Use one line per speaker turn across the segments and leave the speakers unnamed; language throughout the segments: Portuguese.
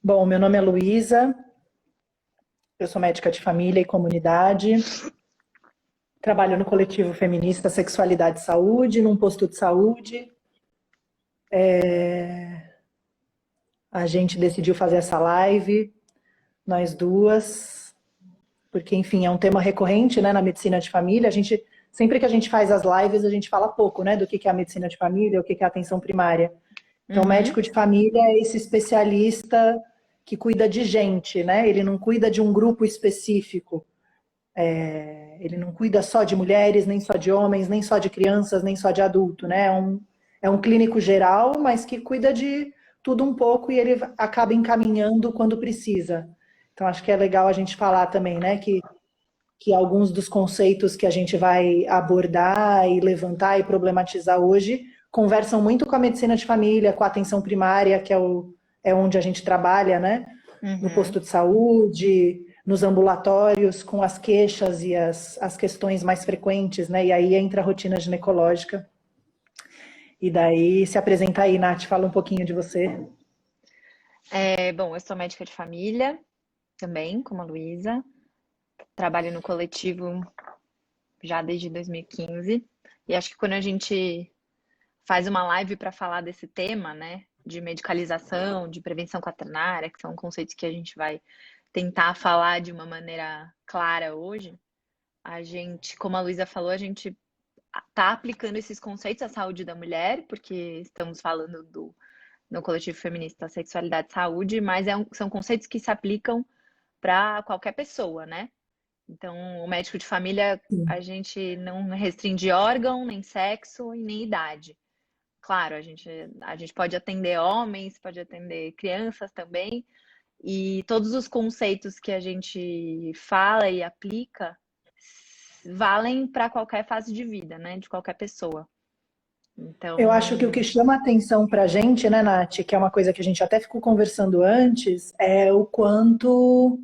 Bom, meu nome é Luísa, eu sou médica de família e comunidade, trabalho no coletivo feminista Sexualidade e Saúde, num posto de saúde. A gente decidiu fazer essa live, nós duas, porque, enfim, é um tema recorrente, né, na medicina de família. Sempre que a gente faz as lives, a gente fala pouco, né, do que é a medicina de família, o que é a atenção primária. Então, o
Uhum.
médico de família é esse especialista que cuida de gente, né? Ele não cuida de um grupo específico. Ele não cuida só de mulheres, nem só de homens, nem só de crianças, nem só de adulto, né? É um clínico geral, mas que cuida de tudo um pouco e ele acaba encaminhando quando precisa. Então, acho que é legal a gente falar também, né? Que alguns dos conceitos que a gente vai abordar e levantar e problematizar hoje conversam muito com a medicina de família, com a atenção primária, que é onde a gente trabalha, né? No
Uhum.
posto de saúde, nos ambulatórios, com as queixas e as questões mais frequentes, né? E aí entra a rotina ginecológica. E daí se apresenta aí, Nath, fala um pouquinho de você.
Bom, eu sou médica de família também, como a Luísa. Trabalho no coletivo já desde 2015. E acho que quando a gente faz uma live para falar desse tema, né, de medicalização, de prevenção quaternária, que são conceitos que a gente vai tentar falar de uma maneira clara hoje, a gente, como a Luísa falou, a gente está aplicando esses conceitos à saúde da mulher, porque estamos falando no coletivo feminista Sexualidade e Saúde, mas são conceitos que se aplicam para qualquer pessoa, né? Então, o médico de família, a gente não restringe órgão, nem sexo e nem idade. Claro, a gente pode atender homens, pode atender crianças também, e todos os conceitos que a gente fala e aplica valem para qualquer fase de vida, né? De qualquer pessoa.
Eu acho que o
Então,
que chama atenção pra gente, né, Nath, que é uma coisa que a gente até ficou conversando antes, é o quanto,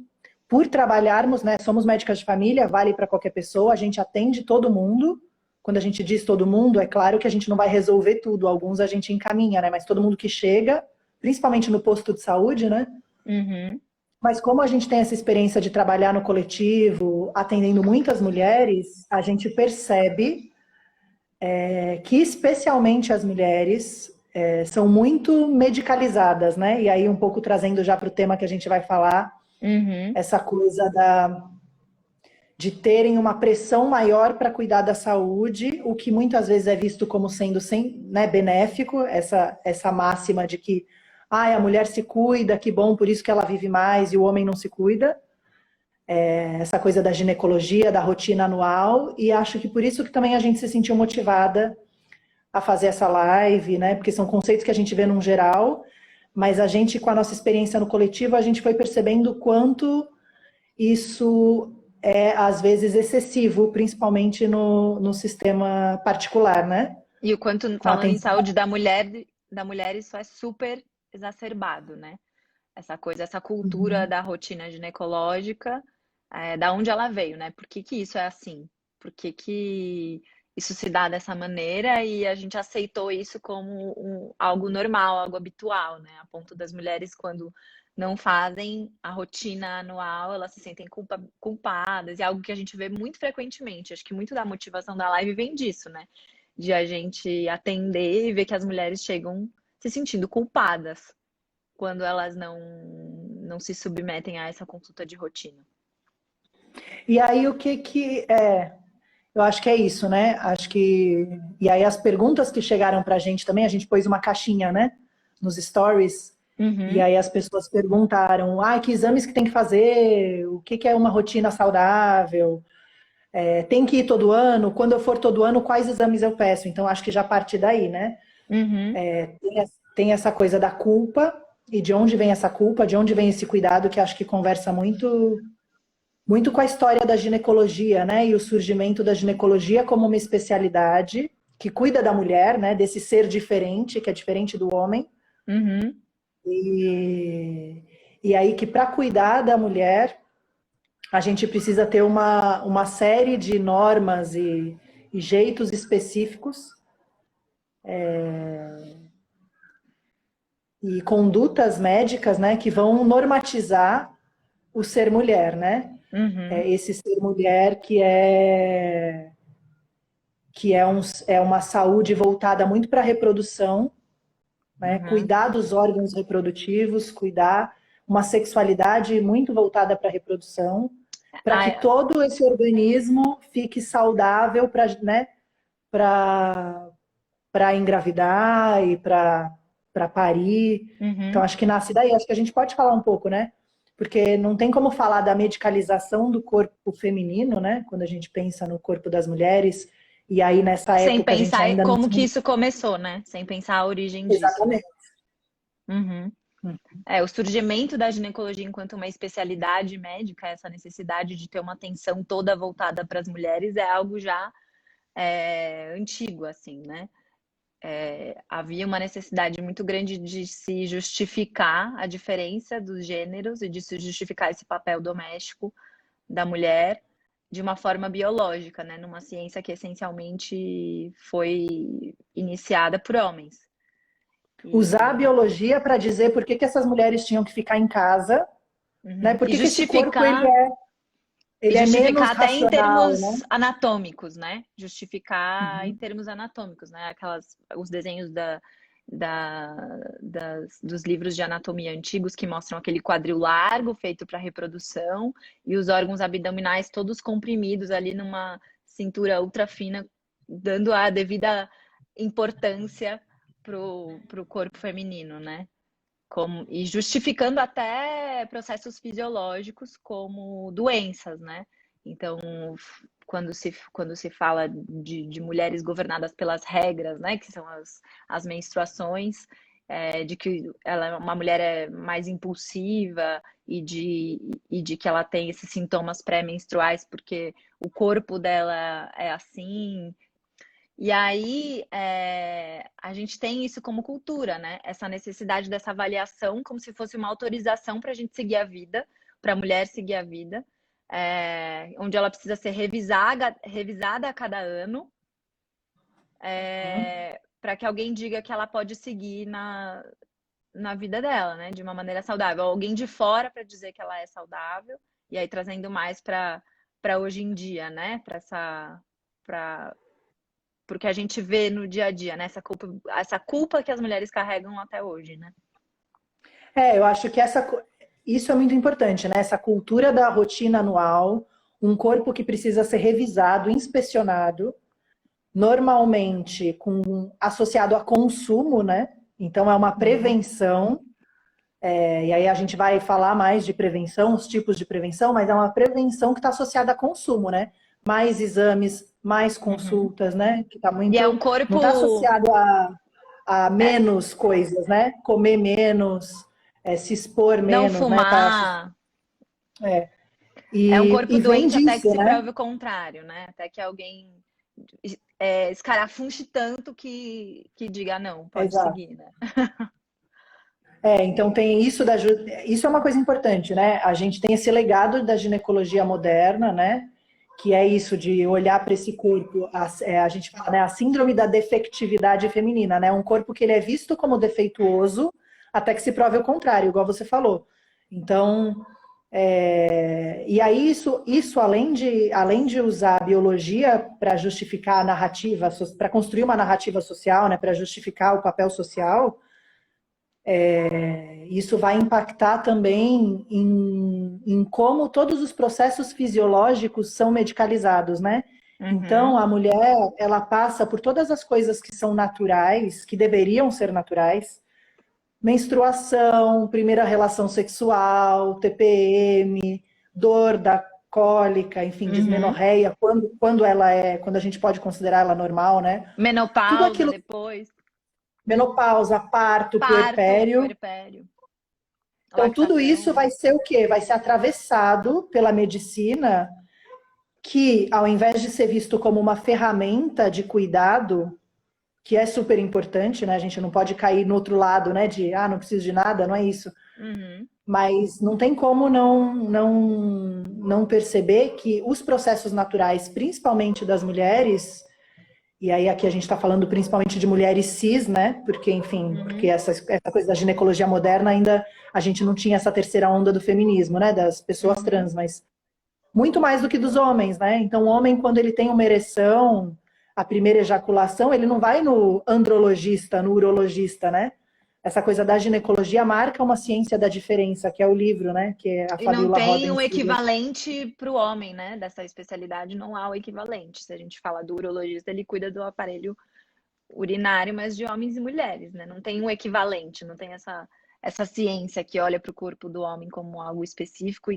por trabalharmos, né, somos médicas de família, vale para qualquer pessoa, a gente atende todo mundo. Quando a gente diz todo mundo, é claro que a gente não vai resolver tudo, alguns a gente encaminha, né, mas todo mundo que chega, principalmente no posto de saúde, né,
uhum,
mas como a gente tem essa experiência de trabalhar no coletivo, atendendo muitas mulheres, a gente percebe que especialmente as mulheres são muito medicalizadas, né? E aí um pouco trazendo já para o tema que a gente vai falar,
uhum.
essa coisa de terem uma pressão maior para cuidar da saúde, o que muitas vezes é visto como sendo né, benéfico, essa máxima de que a mulher se cuida, que bom, por isso que ela vive mais e o homem não se cuida. Essa coisa da ginecologia, da rotina anual, e acho que por isso que também a gente se sentiu motivada a fazer essa live, né? Porque são conceitos que a gente vê num geral, mas a gente, com a nossa experiência no coletivo, a gente foi percebendo o quanto isso é, às vezes, excessivo, principalmente no sistema particular, né?
E o quanto,
Com
falando em
atenção.
saúde da mulher, isso é super exacerbado, né? Essa coisa, essa cultura
Uhum.
da rotina ginecológica, da onde ela veio, né? Por que que isso é assim? Por que que isso se dá dessa maneira e a gente aceitou isso como algo normal, algo habitual, né? A ponto das mulheres, quando não fazem a rotina anual, elas se sentem culpadas, e é algo que a gente vê muito frequentemente. Acho que muito da motivação da live vem disso, né? De a gente atender e ver que as mulheres chegam se sentindo culpadas quando elas não se submetem a essa consulta de rotina.
E aí o que é? Eu acho que é isso, né? Acho que e aí as perguntas que chegaram para a gente também, a gente pôs uma caixinha, né? Nos stories. E
Uhum,
aí as pessoas perguntaram, que exames que tem que fazer? O que é uma rotina saudável? Tem que ir todo ano? Quando eu for todo ano, quais exames eu peço? Então acho que já parte daí, né?
uhum.
Tem essa coisa da culpa e de onde vem essa culpa, de onde vem esse cuidado, que acho que conversa muito com a história da ginecologia, né? E o surgimento da ginecologia como uma especialidade que cuida da mulher, né? Desse ser diferente, que é diferente do homem.
Uhum.
E, e aí que para cuidar da mulher, a gente precisa ter uma série de normas e jeitos específicos e condutas médicas, né, que vão normatizar o ser mulher, né?
Uhum,
Esse ser mulher é uma saúde voltada muito para a reprodução, né?
uhum.
Cuidar dos órgãos reprodutivos, cuidar uma sexualidade muito voltada para a reprodução, para que
Ah,
todo esse organismo fique saudável para, né, para engravidar e para parir. Então,
uhum.
acho que nasce daí. Acho que a gente pode falar um pouco, né? Porque não tem como falar da medicalização do corpo feminino, né? Quando a gente pensa no corpo das mulheres. E aí, nessa
Sem
época, a gente
pensar
ainda não
como que
tinha.
isso começou, né? Sem pensar a origem disso, né?
Exatamente.
Uhum. É, o surgimento da ginecologia enquanto uma especialidade médica, essa necessidade de ter uma atenção toda voltada para as mulheres é algo já antigo, assim, né? Havia uma necessidade muito grande de se justificar a diferença dos gêneros e de se justificar esse papel doméstico da mulher de uma forma biológica, né? Numa ciência que essencialmente foi iniciada por homens.
Usar a
E,
biologia para dizer por que que essas mulheres tinham que ficar em casa, né?
uhum.
Por que que esse corpo
E
ele é menos
justificar até em
racional,
termos
né?
anatômicos, né? Justificar em
Uhum.
termos anatômicos, né? Os desenhos dos livros de anatomia antigos que mostram aquele quadril largo feito para reprodução e os órgãos abdominais todos comprimidos ali numa cintura ultra fina, dando a devida importância pro corpo feminino, né? E justificando até processos fisiológicos como doenças, né? Então, quando se fala de mulheres governadas pelas regras, né? Que são as menstruações, de que uma mulher é mais impulsiva e de que ela tem esses sintomas pré-menstruais porque o corpo dela é assim. E aí, a gente tem isso como cultura, né? Essa necessidade dessa avaliação como se fosse uma autorização para a gente seguir a vida, para a mulher seguir a vida, onde ela precisa ser revisada a cada ano, para que alguém diga que ela pode seguir na vida dela, né? De uma maneira saudável. Alguém de fora para dizer que ela é saudável, e aí trazendo mais para hoje em dia, né? Para porque a gente vê no dia a dia, né? Essa culpa que as mulheres carregam até hoje, né?
Eu acho que isso é muito importante, né? Essa cultura da rotina anual, um corpo que precisa ser revisado, inspecionado, normalmente associado a consumo, né? Então é uma
Uhum,
prevenção, e aí a gente vai falar mais de prevenção, os tipos de prevenção, mas é uma prevenção que está associada a consumo, né? Mais exames, mais
uhum.
consultas, né? Que tá
E é
muito,
um
não está
corpo.
associado a
é,
menos coisas, né? Comer menos, se expor
não
menos, né?
fumar. É um corpo
E vem
doente até que
disso,
se
né?
prove o contrário, né? Até que alguém escarafunche tanto que diga, "Ah, não, pode
Exato.
seguir, né?"
Então tem isso é uma coisa importante, né? A gente tem esse legado da ginecologia moderna, né? Que é isso de olhar para esse corpo, a gente fala, né? A síndrome da defectividade feminina, né? Um corpo que ele é visto como defeituoso até que se prove o contrário, igual você falou. Então, e aí isso além de usar a biologia para justificar a narrativa, para construir uma narrativa social, né? Para justificar o papel social. Isso vai impactar também em como todos os processos fisiológicos são medicalizados, né? Então,
Uhum,
a mulher, ela passa por todas as coisas que são naturais, que deveriam ser naturais: menstruação, primeira relação sexual, TPM, dor da cólica, enfim,
uhum.
dismenorreia, quando a gente pode considerar ela normal, né? Tudo
Menopausa
aquilo,
depois,
menopausa, parto,
parto,
puerpério.
puerpério,
Então, tudo
lactação,
isso
né?
vai ser o quê? Vai ser atravessado pela medicina, que, ao invés de ser visto como uma ferramenta de cuidado, que é super importante, né? A gente não pode cair no outro lado, né? De, não preciso de nada, não é isso.
Uhum,
Mas não tem como não perceber que os processos naturais, principalmente das mulheres, E aí aqui a gente está falando principalmente de mulheres cis, né? Porque, enfim, porque
Uhum,
essa coisa da ginecologia moderna ainda a gente não tinha essa terceira onda do feminismo, né? Das pessoas
uhum.
trans, mas muito mais do que dos homens, né? Então, o homem, quando ele tem uma ereção, a primeira ejaculação, ele não vai no andrologista, no urologista, né? Essa coisa da ginecologia marca uma ciência da diferença, que é o livro, né? Que a
E não
Fabiola Roda
tem um
escreveu.
equivalente para o homem, né? Dessa especialidade não há o equivalente. Se a gente fala do urologista, ele cuida do aparelho urinário, mas de homens e mulheres, né? Não tem um equivalente, não tem essa ciência que olha para o corpo do homem como algo específico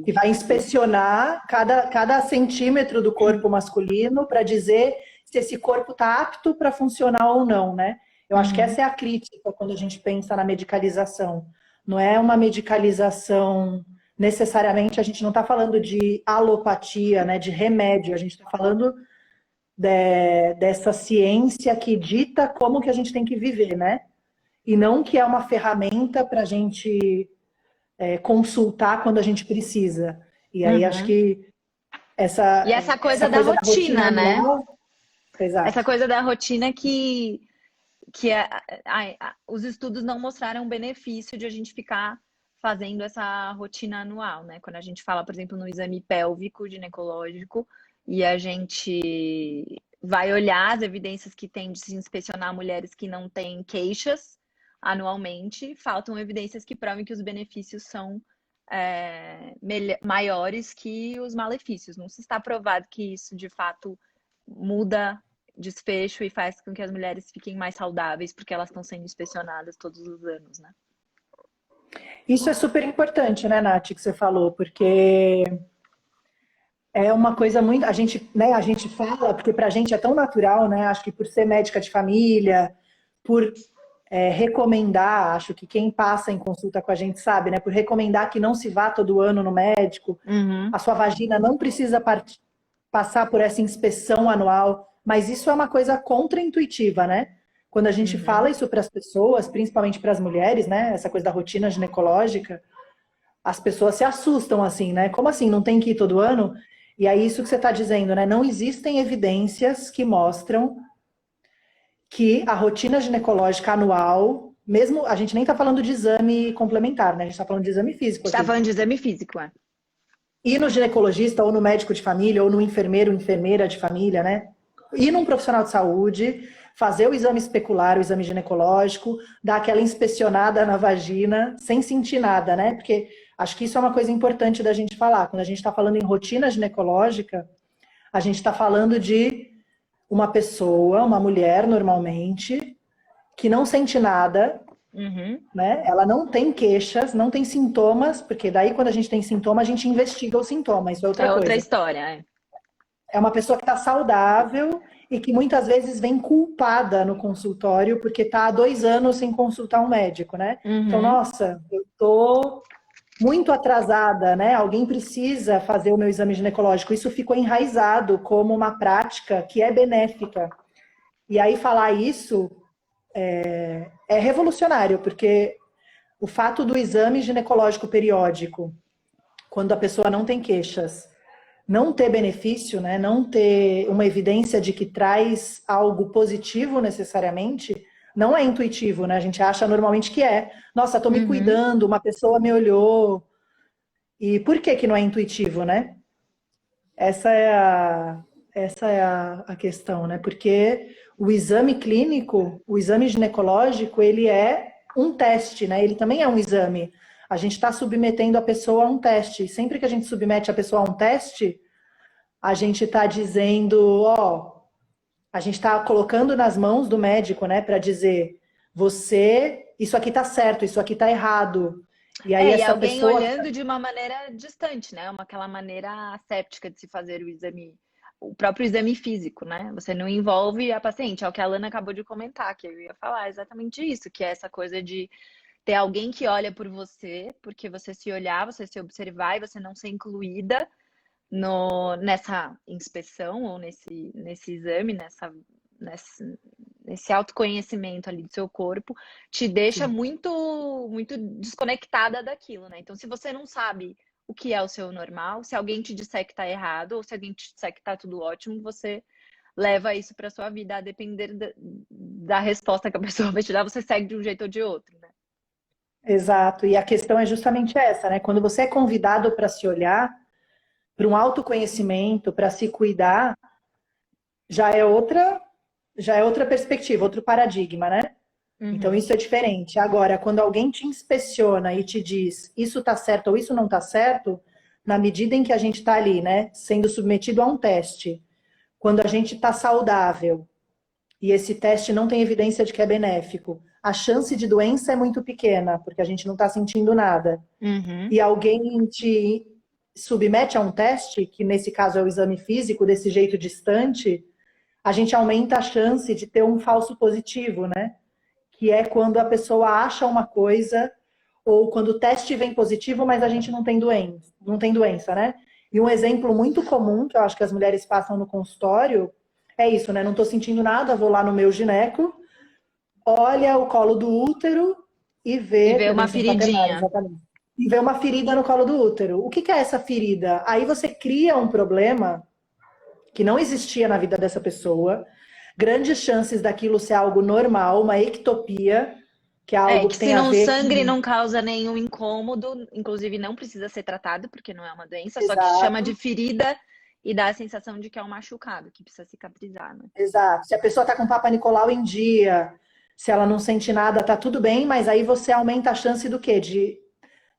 Que vai
e-
inspecionar cada centímetro do corpo masculino para dizer se esse corpo está apto para funcionar ou não, né? Eu acho que
Uhum,
essa é a crítica quando a gente pensa na medicalização. Não é uma medicalização necessariamente, a gente não está falando de alopatia, né, de remédio, a gente está falando dessa ciência que dita como que a gente tem que viver, né? E não que é uma ferramenta para a gente consultar quando a gente precisa. E aí acho
uhum.
que
E essa
essa
coisa da
coisa da rotina
rotina, né?
anual,
Essa
exato.
coisa da rotina que os estudos não mostraram o benefício de a gente ficar fazendo essa rotina anual, né? Quando a gente fala, por exemplo, no exame pélvico ginecológico e a gente vai olhar as evidências que tem de se inspecionar mulheres que não têm queixas anualmente, faltam evidências que provem que os benefícios são maiores que os malefícios. Não se está provado que isso de fato muda desfecho e faz com que as mulheres fiquem mais saudáveis porque elas estão sendo inspecionadas todos os anos, né?
Isso é super importante, né, Nath, que você falou, porque é uma coisa muito. A gente fala, porque pra gente é tão natural, né? Acho que por ser médica de família, por recomendar, acho que quem passa em consulta com a gente sabe, né? Por recomendar que não se vá todo ano no médico,
Uhum,
a sua vagina não precisa passar por essa inspeção anual, mas isso é uma coisa contraintuitiva, né? Quando a gente fala
uhum.
isso para as pessoas, principalmente para as mulheres, né? Essa coisa da rotina ginecológica, as pessoas se assustam assim, né? Como assim? Não tem que ir todo ano? E aí, isso que você está dizendo, né? Não existem evidências que mostram que a rotina ginecológica anual, mesmo a gente nem está falando de exame complementar, né? A gente está falando de exame físico
Está
aqui.
falando de exame físico, é.
Ir no ginecologista, ou no médico de família, ou no enfermeiro, enfermeira de família, né? Ir num profissional de saúde, fazer o exame especular, o exame ginecológico, dar aquela inspecionada na vagina, sem sentir nada, né? Porque acho que isso é uma coisa importante da gente falar. Quando a gente está falando em rotina ginecológica, a gente está falando de uma pessoa, uma mulher, normalmente, que não sente nada,
Uhum.
né? Ela não tem queixas, não tem sintomas, porque daí quando a gente tem sintoma, a gente investiga o sintoma, isso é outra
É outra
coisa.
história, é.
É uma pessoa que está saudável e que muitas vezes vem culpada no consultório porque está há 2 anos sem consultar um médico, né? Então,
Uhum.
nossa, eu tô muito atrasada, né? Alguém precisa fazer o meu exame ginecológico. Isso ficou enraizado como uma prática que é benéfica. E aí falar isso é revolucionário, porque o fato do exame ginecológico periódico, quando a pessoa não tem queixas, não ter benefício, né, não ter uma evidência de que traz algo positivo necessariamente, não é intuitivo, né? A gente acha normalmente que é. Nossa, tô me
Uhum.
cuidando, uma pessoa me olhou. E por que que não é intuitivo, né? Essa é a questão, né? Porque o exame clínico, o exame ginecológico, ele é um teste, né? Ele também é um exame. A gente está submetendo a pessoa a um teste. E sempre que a gente submete a pessoa a um teste, a gente está dizendo, ó, a gente está colocando nas mãos do médico, né, para dizer, você, isso aqui tá certo, isso aqui tá errado. E aí
E
essa
alguém
pessoa,
olhando de uma maneira distante, né? Aquela maneira asséptica de se fazer o exame, o próprio exame físico, né? Você não envolve a paciente, é o que a Lana acabou de comentar, que eu ia falar exatamente isso, que é essa coisa de ter alguém que olha por você, porque você se olhar, você se observar e você não ser incluída nessa inspeção ou nesse exame, nesse, nesse autoconhecimento ali do seu corpo, te deixa
sim,
muito desconectada daquilo, né? Então, se você não sabe o que é o seu normal, se alguém te disser que tá errado, ou se alguém te disser que tá tudo ótimo, você leva isso para sua vida, a depender da resposta que a pessoa vai te dar, você segue de um jeito ou de outro, né?
Exato. E a questão é justamente essa, né? Quando você é convidado para se olhar, para um autoconhecimento, para se cuidar, já é outra, já é outra perspectiva, outro paradigma, né? Então
Uhum.
isso é diferente. Agora, quando alguém te inspeciona e te diz isso tá certo ou isso não tá certo, na medida em que a gente está ali, né, sendo submetido a um teste, quando a gente está saudável e esse teste não tem evidência de que é benéfico, a chance de doença é muito pequena, porque a gente não está sentindo nada.
Uhum.
E alguém te submete a um teste, que nesse caso é o exame físico, desse jeito distante, a gente aumenta a chance de ter um falso positivo, né? Que é quando a pessoa acha uma coisa, ou quando o teste vem positivo, mas a gente não tem doença, né? E um exemplo muito comum, que eu acho que as mulheres passam no consultório, é isso, né? Não estou sentindo nada, vou lá no meu gineco, olha o colo do útero e
E
vê
ver uma
prevenção caternária,
feridinha.
exatamente. E vê uma ferida no colo do útero. O que que é essa ferida? Aí você cria um problema que não existia na vida dessa pessoa, grandes chances daquilo ser algo normal, uma ectopia, que é
É,
algo
que
que tem
se
a
não
ver
sangra e
com.
não causa nenhum incômodo, inclusive não precisa ser tratado, porque não é uma doença, só que chama de
Exato,
ferida e dá a sensação de que é um machucado, que precisa cicatrizar, né?
exato. Se a pessoa está com Papa Nicolau em dia, se ela não sente nada, tá tudo bem, mas aí você aumenta a chance do quê?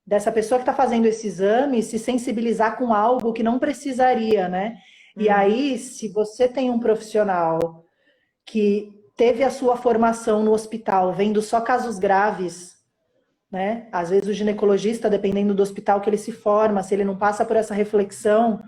Dessa pessoa que está fazendo esse exame se sensibilizar com algo que não precisaria, né? E
Uhum.
aí, se você tem um profissional que teve a sua formação no hospital, vendo só casos graves, né? Às vezes o ginecologista, dependendo do hospital que ele se forma, se ele não passa por essa reflexão,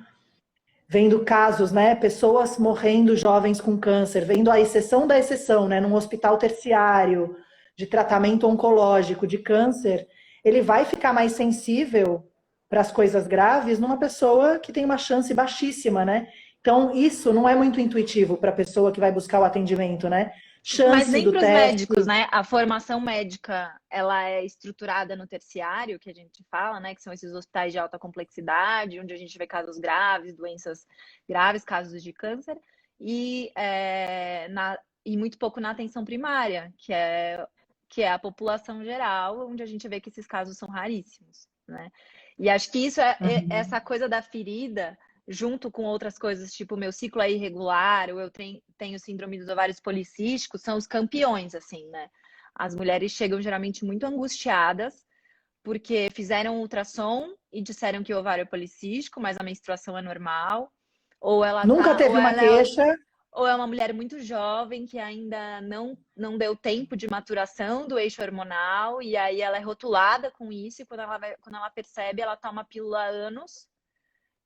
vendo casos, né? Pessoas morrendo jovens com câncer, vendo a exceção da exceção, né? Num hospital terciário de tratamento oncológico de câncer, ele vai ficar mais sensível para as coisas graves numa pessoa que tem uma chance baixíssima, né? Então, isso não é muito intuitivo para a pessoa que vai buscar o atendimento, né?
Mas
Chance
nem
do
para os
teste.
médicos, né? A formação médica, ela é estruturada no terciário, que a gente fala, né? Que são esses hospitais de alta complexidade, onde a gente vê casos graves, doenças graves, casos de câncer, e, e muito pouco na atenção primária, que é a população geral, onde a gente vê que esses casos são raríssimos, né? E acho que isso
Uhum.
essa coisa da ferida junto com outras coisas, tipo, meu ciclo é irregular, ou eu tenho síndrome dos ovários policísticos, são os campeões, assim, né? As mulheres chegam geralmente muito angustiadas, porque fizeram um ultrassom e disseram que o ovário é policístico, mas a menstruação é normal, ou ela
Nunca
tá,
teve uma queixa.
ou é uma mulher muito jovem que ainda não deu tempo de maturação do eixo hormonal, e aí ela é rotulada com isso, e quando ela percebe, ela toma pílula há anos,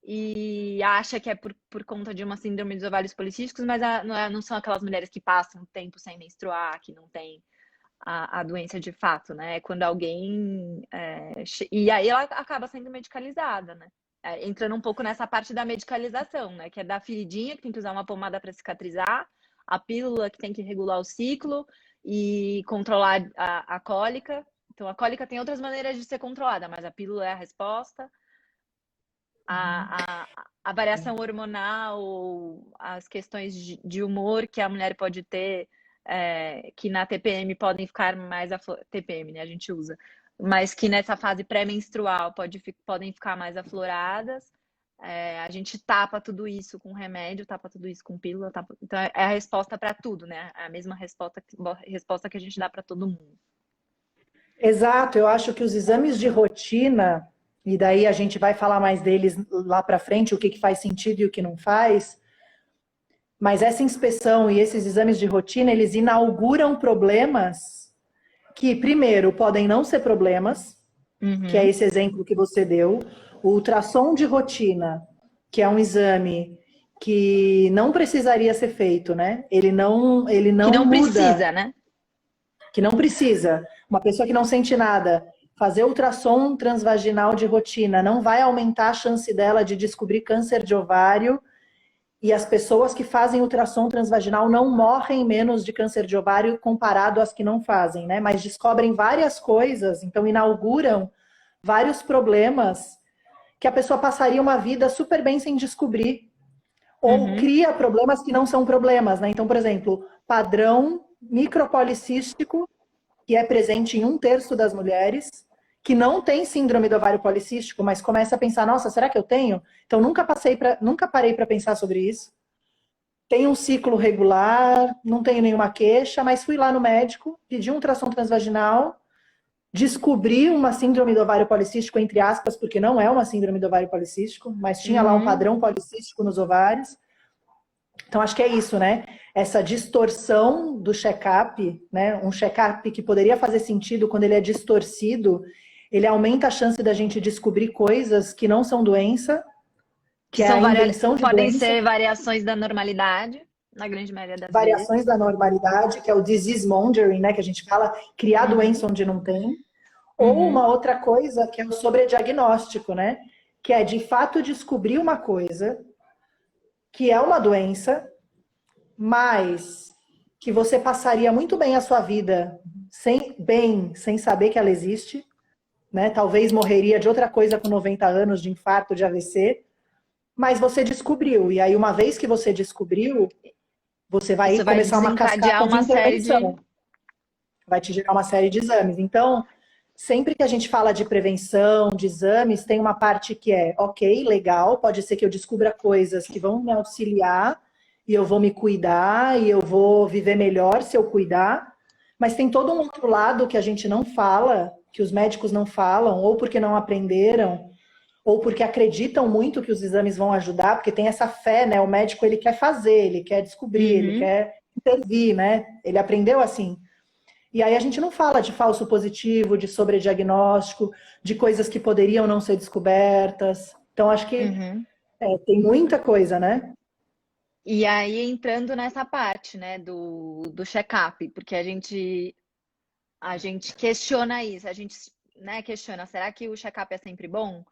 e acha que é por conta de uma síndrome dos ovários policísticos, mas não são aquelas mulheres que passam tempo sem menstruar, que não tem a doença de fato, né? É quando alguém. E aí ela acaba sendo medicalizada, né? Entrando um pouco nessa parte da medicalização, né? Que é da feridinha, que tem que usar uma pomada para cicatrizar, a pílula que tem que regular o ciclo e controlar a cólica. Então, a cólica tem outras maneiras de ser controlada, mas a pílula é a resposta. A variação hormonal, as questões de humor que a mulher pode ter, que na TPM podem ficar mais TPM, né? A gente usa, mas que nessa fase pré-menstrual podem ficar mais afloradas. A gente tapa tudo isso com remédio, tapa tudo isso com pílula, então é a resposta para tudo, né? É a mesma resposta que a gente dá para todo mundo.
Exato, eu acho que os exames de rotina, e daí a gente vai falar mais deles lá para frente, o que que faz sentido e o que não faz, mas essa inspeção e esses exames de rotina, eles inauguram problemas que, primeiro, podem não ser problemas, que é
Uhum.
esse exemplo que você deu, o ultrassom de rotina, que é um exame que não precisaria ser feito, né? Ele
Que
não
não
muda,
precisa, né?
que não precisa. Uma pessoa que não sente nada, fazer ultrassom transvaginal de rotina não vai aumentar a chance dela de descobrir câncer de ovário. E as pessoas que fazem ultrassom transvaginal não morrem menos de câncer de ovário comparado às que não fazem, né? Mas descobrem várias coisas, então inauguram vários problemas que a pessoa passaria uma vida super bem sem descobrir. ou
Uhum.
cria problemas que não são problemas, né? Então, por exemplo, padrão micropolicístico, que é presente em 1/3 das mulheres, que não tem síndrome do ovário policístico, mas começa a pensar, nossa, será que eu tenho? Então, nunca parei para pensar sobre isso. Tenho um ciclo regular, não tenho nenhuma queixa, mas fui lá no médico, pedi um ultrassom transvaginal, descobri uma síndrome do ovário policístico, entre aspas, porque não é uma síndrome do ovário policístico, mas tinha lá um
Uhum.
padrão policístico nos ovários. Então, acho que é isso, né? Essa distorção do check-up, né? Um check-up que poderia fazer sentido quando ele é distorcido, ele aumenta a chance da gente descobrir coisas que não são doença,
Que
que é a inversão de
podem
doença,
ser variações da normalidade, na grande maioria das
variações
vezes.
da normalidade, que é o disease mongering, né? Que a gente fala, criar
Uhum.
doença onde não tem. Ou
Uhum.
uma outra coisa que é o sobrediagnóstico, né? Que é de fato descobrir uma coisa que é uma doença, mas que você passaria muito bem a sua vida sem saber que ela existe, né? Talvez morreria de outra coisa com 90 anos, de infarto, de AVC, mas você descobriu. E aí, uma vez que você descobriu, você vai
Isso vai
começar uma
desencadear
cascata de
uma série de.
intervenção, vai te gerar uma série de exames. Então, sempre que a gente fala de prevenção, de exames, tem uma parte que é, ok, legal, pode ser que eu descubra coisas que vão me auxiliar e eu vou me cuidar e eu vou viver melhor se eu cuidar, mas tem todo um outro lado que a gente não fala, que os médicos não falam, ou porque não aprenderam, ou porque acreditam muito que os exames vão ajudar, porque tem essa fé, né? O médico ele quer fazer, ele quer descobrir, ele
Uhum.
quer intervir, né? Ele aprendeu assim. E aí a gente não fala de falso positivo, de sobrediagnóstico, de coisas que poderiam não ser descobertas. Então, acho que
Uhum.
tem muita coisa, né?
E aí entrando nessa parte, né, do check-up, porque a gente questiona isso, a gente, né, questiona, será que o check-up é sempre bom?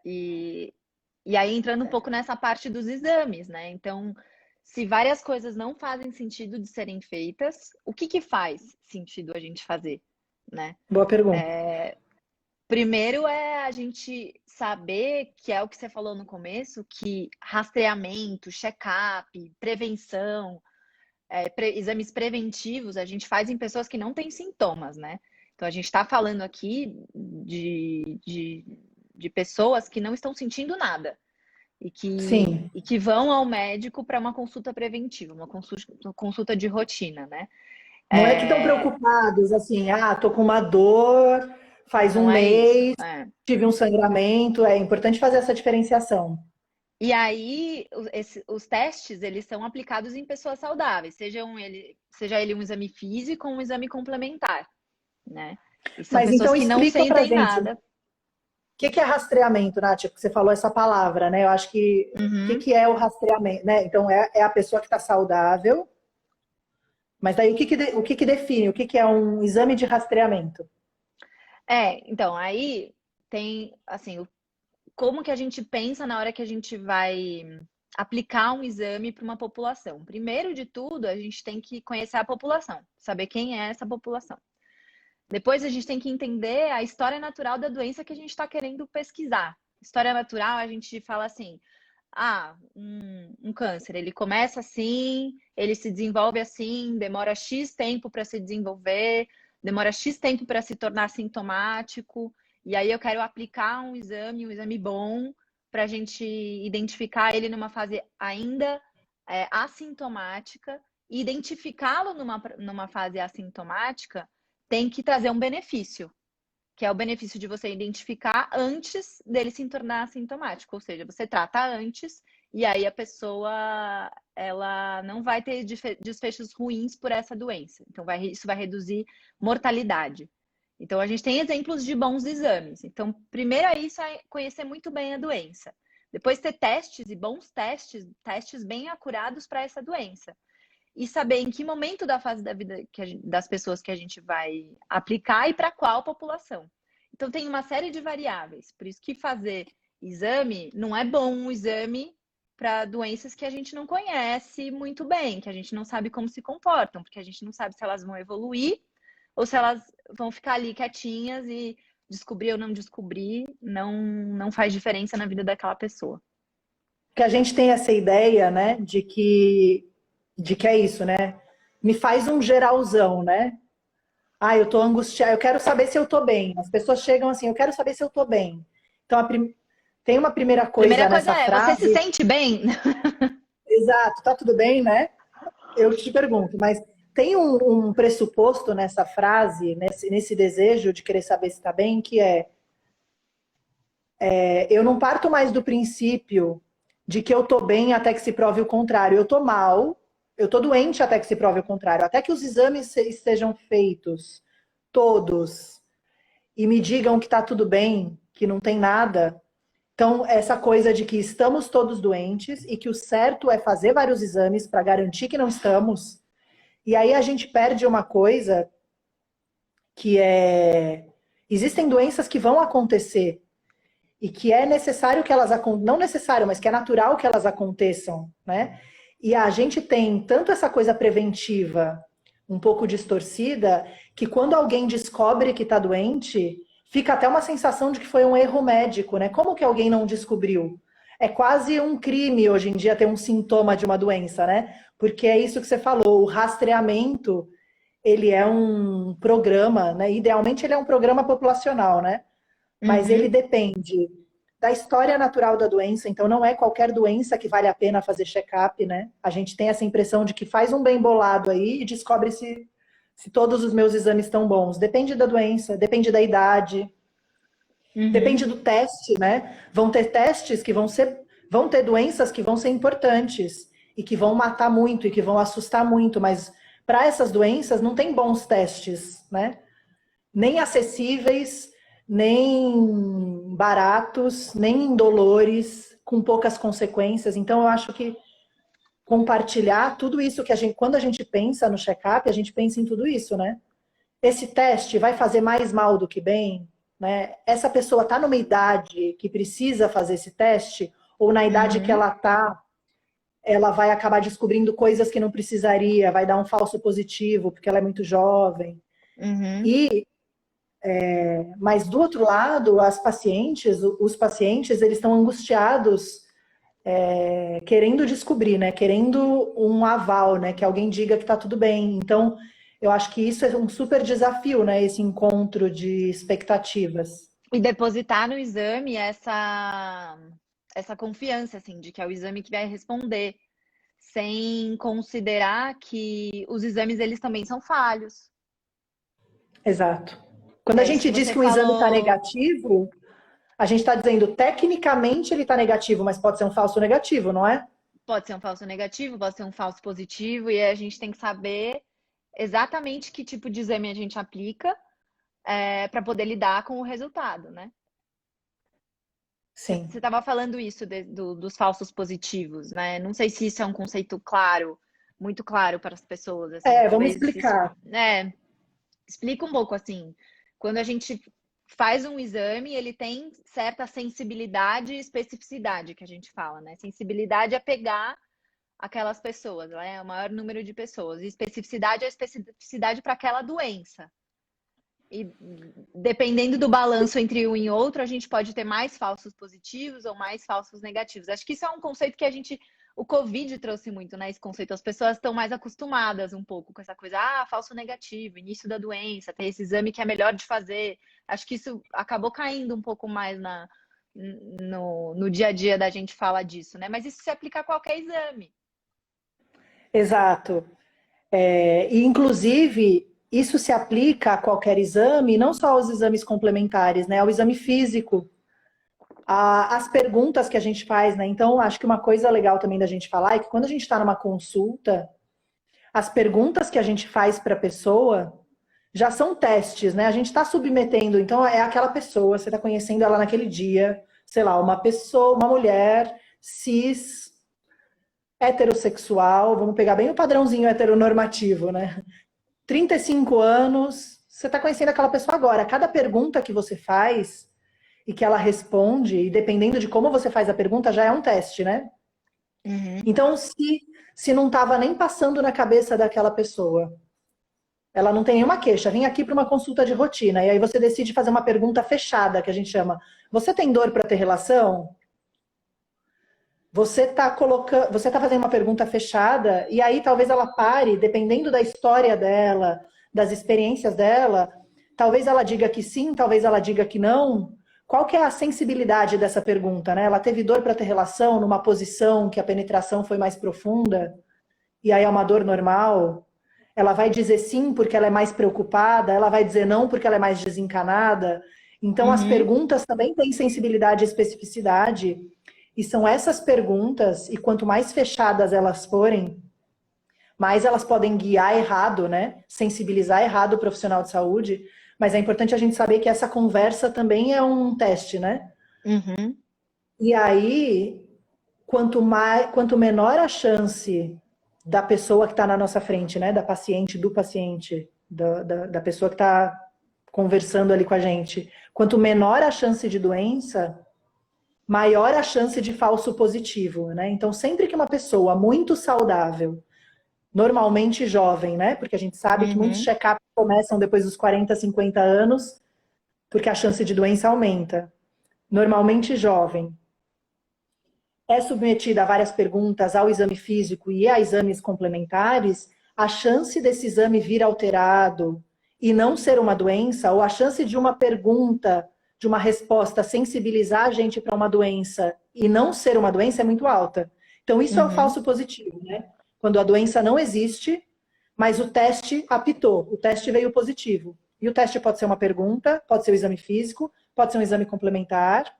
E, e aí entrando um pouco nessa parte dos exames, né? Então, se várias coisas não fazem sentido de serem feitas, o que que faz sentido a gente fazer, né?
Boa pergunta.
Primeiro é a gente saber, que é o que você falou no começo, que rastreamento, check-up, prevenção, exames preventivos a gente faz em pessoas que não têm sintomas, né? Então a gente está falando aqui de pessoas que não estão sentindo nada
Sim.
e que vão ao médico para uma consulta preventiva, uma consulta de rotina, né?
Não é que estão
É,
preocupados assim, ah, tô com uma dor, faz um
não é isso.
mês, tive um sangramento. É importante fazer essa diferenciação.
E aí, os testes, eles são aplicados em pessoas saudáveis, seja ele um exame físico ou um exame complementar, né? E são
Mas
pessoas
então
que não
explica pra
sentem
gente, o
nada.
que é rastreamento, Nath? Porque você falou essa palavra, né? Eu acho que o
Uhum.
que é o rastreamento, né? Então é a pessoa que está saudável. Mas daí o que define? O que é um exame de rastreamento?
Então, aí tem, assim, como que a gente pensa na hora que a gente vai aplicar um exame para uma população? Primeiro de tudo, a gente tem que conhecer a população, saber quem é essa população. Depois, a gente tem que entender a história natural da doença que a gente está querendo pesquisar. História natural, a gente fala assim: um câncer, ele começa assim, ele se desenvolve assim, demora X tempo para se desenvolver, demora X tempo para se tornar sintomático, e aí eu quero aplicar um exame bom, para a gente identificar ele numa fase ainda assintomática, e identificá-lo numa fase assintomática tem que trazer um benefício, que é o benefício de você identificar antes dele se tornar assintomático, ou seja, você trata antes e aí a pessoa ela não vai ter desfechos ruins por essa doença. Então isso vai reduzir mortalidade. Então a gente tem exemplos de bons exames. Então, primeiro é isso, é conhecer muito bem a doença. Depois ter testes e bons testes, testes bem acurados para essa doença e saber em que momento da fase da vida das pessoas que a gente vai aplicar e para qual população. Então, tem uma série de variáveis. Por isso que fazer exame não é bom um exame para doenças que a gente não conhece muito bem, que a gente não sabe como se comportam, porque a gente não sabe se elas vão evoluir ou se elas vão ficar ali quietinhas e descobrir ou não descobrir não faz diferença na vida daquela pessoa.
que a gente tem essa ideia, né, de que é isso, né? Me faz um geralzão, né? Ah, eu tô angustiada, eu quero saber se eu tô bem. As pessoas chegam assim, eu quero saber se eu tô bem. Então, tem uma primeira
Primeira
coisa
coisa
nessa
é, você se
frase,
sente bem?
exato, tá tudo bem, né? Eu te pergunto, mas tem um pressuposto nessa frase, nesse desejo de querer saber se está bem, que eu não parto mais do princípio de que eu tô bem até que se prove o contrário. Eu tô mal, eu tô doente até que se prove o contrário. Até que os exames estejam feitos, todos, e me digam que tá tudo bem, que não tem nada. Então, essa coisa de que estamos todos doentes e que o certo é fazer vários exames para garantir que não estamos. E aí a gente perde uma coisa que é... Existem doenças que vão acontecer e que é necessário que elas aconteçam, não necessário, mas que é natural que elas aconteçam, né? E a gente tem tanto essa coisa preventiva um pouco distorcida, que quando alguém descobre que está doente, fica até uma sensação de que foi um erro médico, né? Como que alguém não descobriu? É quase um crime hoje em dia ter um sintoma de uma doença, né? Porque é isso que você falou, o rastreamento, ele é um programa, né? Idealmente ele é um programa populacional, né? Mas ele
Uhum.
depende da história natural da doença, então não é qualquer doença que vale a pena fazer check-up, né? A gente tem essa impressão de que faz um bem bolado aí e descobre se todos os meus exames estão bons. Depende da doença, depende da idade, depende
Uhum.
do teste, né? Vão ter testes que vão ter doenças que vão ser importantes e que vão matar muito e que vão assustar muito, mas para essas doenças não tem bons testes, né? Nem acessíveis, nem baratos, nem indolores, com poucas consequências. Então, eu acho que compartilhar tudo isso que a gente, quando a gente pensa no check-up, a gente pensa em tudo isso, né? Esse teste vai fazer mais mal do que bem, né? Essa pessoa está numa idade que precisa fazer esse teste, ou na idade que
Uhum.
ela está, ela vai acabar descobrindo coisas que não precisaria, vai dar um falso positivo, porque ela é muito jovem.
Uhum.
E mas do outro lado, as pacientes, os pacientes, eles estão angustiados, querendo descobrir, né? Querendo um aval, né? Que alguém diga que está tudo bem. Então, eu acho que isso é um super desafio, né? Esse encontro de expectativas.
E depositar no exame essa confiança, assim, de que é o exame que vai responder, sem considerar que os exames eles também são falhos.
Exato. Quando a
É isso que
gente diz
você
que um exame está
falou.
negativo, a gente está dizendo tecnicamente ele está negativo, mas pode ser um falso negativo, não é?
Pode ser um falso negativo, pode ser um falso positivo, e a gente tem que saber exatamente que tipo de exame a gente aplica para poder lidar com o resultado, né? Você
Sim.
estava falando isso dos falsos positivos, né? Não sei se isso é um conceito claro, muito claro para as pessoas, assim,
Vamos
talvez isso,
explicar.
explica um pouco assim. Quando a gente faz um exame, ele tem certa sensibilidade e especificidade que a gente fala, né? Sensibilidade é pegar aquelas pessoas, né? O maior número de pessoas. E especificidade é a especificidade para aquela doença. E dependendo do balanço entre um e outro, a gente pode ter mais falsos positivos ou mais falsos negativos. Acho que isso é um conceito que o Covid trouxe muito, né? Esse conceito. As pessoas estão mais acostumadas um pouco com essa coisa, falso negativo, início da doença, tem esse exame que é melhor de fazer. Acho que isso acabou caindo um pouco mais no dia a dia da gente falar disso, né? Mas isso se aplica a qualquer exame.
Exato. E, inclusive, isso se aplica a qualquer exame, não só aos exames complementares, né? Ao exame físico, as perguntas que a gente faz, né? Então, acho que uma coisa legal também da gente falar é que quando a gente está numa consulta, as perguntas que a gente faz para a pessoa já são testes, né? A gente está submetendo, então é aquela pessoa, você está conhecendo ela naquele dia, sei lá, uma pessoa, uma mulher cis, heterossexual, vamos pegar bem o padrãozinho heteronormativo, né? 35 anos, você está conhecendo aquela pessoa agora. Cada pergunta que você faz e que ela responde, e dependendo de como você faz a pergunta, já é um teste, né?
Uhum.
Então, se não estava nem passando na cabeça daquela pessoa, ela não tem nenhuma queixa, vem aqui para uma consulta de rotina, e aí você decide fazer uma pergunta fechada, que a gente chama: você tem dor para ter relação? você está colocando, você tá fazendo uma pergunta fechada, e aí talvez ela pare, dependendo da história dela, das experiências dela, talvez ela diga que sim, talvez ela diga que não. Qual que é a sensibilidade dessa pergunta, né? Ela teve dor para ter relação numa posição que a penetração foi mais profunda, e aí é uma dor normal? Ela vai dizer sim porque ela é mais preocupada, ela vai dizer não porque ela é mais desencanada. Então, as
Uhum,
perguntas também têm sensibilidade e especificidade, e são essas perguntas, e quanto mais fechadas elas forem, mais elas podem guiar errado, né? Sensibilizar errado o profissional de saúde. Mas é importante a gente saber que essa conversa também é um teste, né?
uhum,
E aí, quanto menor a chance da pessoa que está na nossa frente, né? Da paciente, do paciente, da pessoa que está conversando ali com a gente, quanto menor a chance de doença, maior a chance de falso positivo, né? Então, sempre que uma pessoa muito saudável, normalmente jovem, né? Porque a gente sabe que muitos
uhum.
check-ups começam depois dos 40, 50 anos, porque a chance de doença aumenta. Normalmente jovem, é submetida a várias perguntas ao exame físico e a exames complementares, a chance desse exame vir alterado e não ser uma doença, ou a chance de uma pergunta, de uma resposta sensibilizar a gente para uma doença e não ser uma doença é muito alta. Então, isso é o
Uhum,
falso positivo, né? Quando a doença não existe, mas o teste apitou, o teste veio positivo. E o teste pode ser uma pergunta, pode ser o exame físico, pode ser um exame complementar,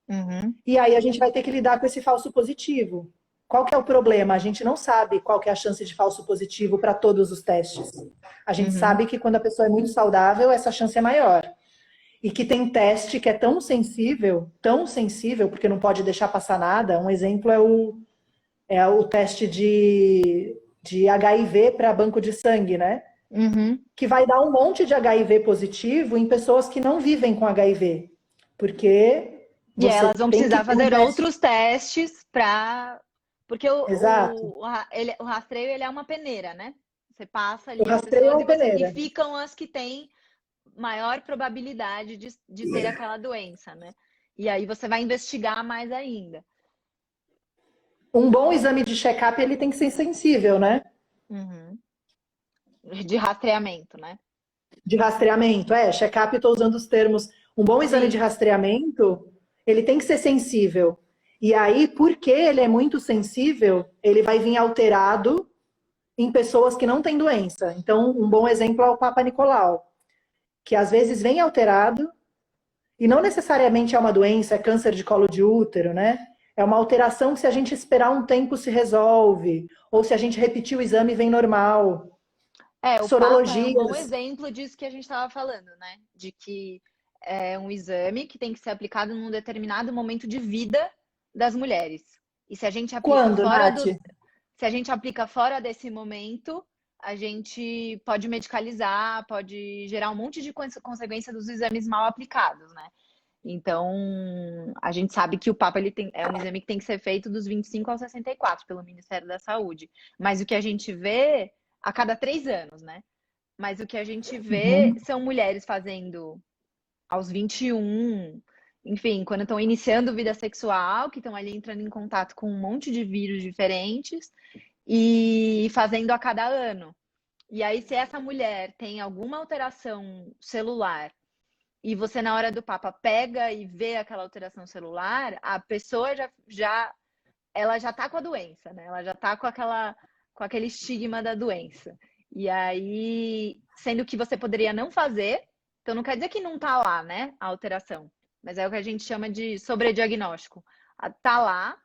uhum,
e aí a gente vai ter que lidar com esse falso positivo. Qual que é o problema? A gente não sabe qual que é a chance de falso positivo para todos os testes. A gente
uhum.
sabe que quando a pessoa é muito saudável, essa chance é maior. E que tem teste que é tão sensível, porque não pode deixar passar nada. Um exemplo é o teste de HIV para banco de sangue, né?
Uhum.
Que vai dar um monte de HIV positivo em pessoas que não vivem com HIV. Porque
E aí
você
elas vão
tem que
precisar
ter um
fazer
teste.
outros testes para. Porque
Exato.
o rastreio ele é uma peneira, né? Você passa
O
ali as
rastreio é
pessoas e,
uma
você, e
peneira.
ficam as que têm maior probabilidade de ter aquela doença, né? E aí você vai investigar mais ainda.
Um bom exame de check-up, ele tem que ser sensível, né?
Uhum. De rastreamento, né?
De rastreamento. Check-up, estou usando os termos. Um bom exame de
Sim.
rastreamento, ele tem que ser sensível. E aí, porque ele é muito sensível, ele vai vir alterado em pessoas que não têm doença. Então, um bom exemplo é o Papa Nicolau, que às vezes vem alterado, e não necessariamente é uma doença, é câncer de colo de útero, né? É uma alteração que, se a gente esperar um tempo, se resolve. Ou se a gente repetir o exame, vem normal.
É, o Papa é um bom
Sorologias.
exemplo disso que a gente estava falando, né? De que é um exame que tem que ser aplicado num determinado momento de vida das mulheres. E se a gente aplica
Quando, Nath?
se a gente aplica fora desse momento, a gente pode medicalizar, pode gerar um monte de consequência dos exames mal aplicados, né? Então, a gente sabe que o Papa é um exame que tem que ser feito dos 25 aos 64 pelo Ministério da Saúde. Mas o que a gente vê a cada 3 anos, né? Mas o que a gente vê
Uhum.
são mulheres fazendo aos 21, enfim, quando estão iniciando vida sexual, que estão ali entrando em contato com um monte de vírus diferentes e fazendo a cada ano. E aí, se essa mulher tem alguma alteração celular e você, na hora do Papa, pega e vê aquela alteração celular, a pessoa ela já tá com a doença, né? Ela já tá com aquele estigma da doença. E aí, sendo que você poderia não fazer, então não quer dizer que não tá lá, né, a alteração, mas é o que a gente chama de sobrediagnóstico. Tá lá,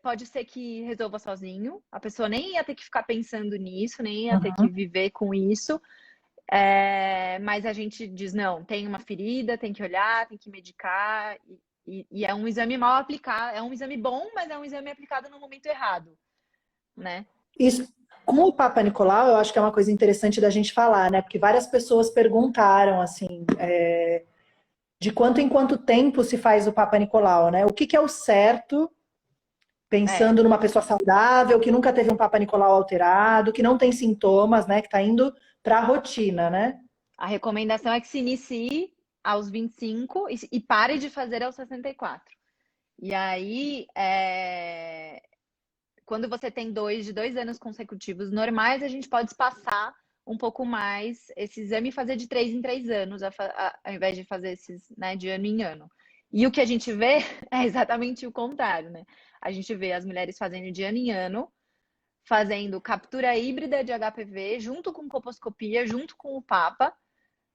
pode ser que resolva sozinho, a pessoa nem ia ter que ficar pensando nisso, nem ia ter que viver com isso, mas a gente diz, não, tem uma ferida, tem que olhar, tem que medicar, e é um exame mal aplicado, é um exame bom, mas é um exame aplicado no momento errado, né?
Isso, com o Papa Nicolau, eu acho que é uma coisa interessante da gente falar, né? Porque várias pessoas perguntaram, assim, de quanto em quanto tempo se faz o Papa Nicolau, né? O que que é o certo,
É,
pensando numa pessoa saudável, que nunca teve um Papa Nicolau alterado, que não tem sintomas, né? Que tá indo para a rotina, né?
a recomendação é que se inicie aos 25 e pare de fazer aos 64. E aí, quando você tem de 2 anos consecutivos normais, a gente pode espaçar um pouco mais esse exame e fazer de 3 em 3 anos, ao invés de fazer esses, né, de ano em ano. E o que a gente vê é exatamente o contrário, né? A gente vê as mulheres fazendo de ano em ano, fazendo captura híbrida de HPV, junto com colposcopia, junto com o Papa,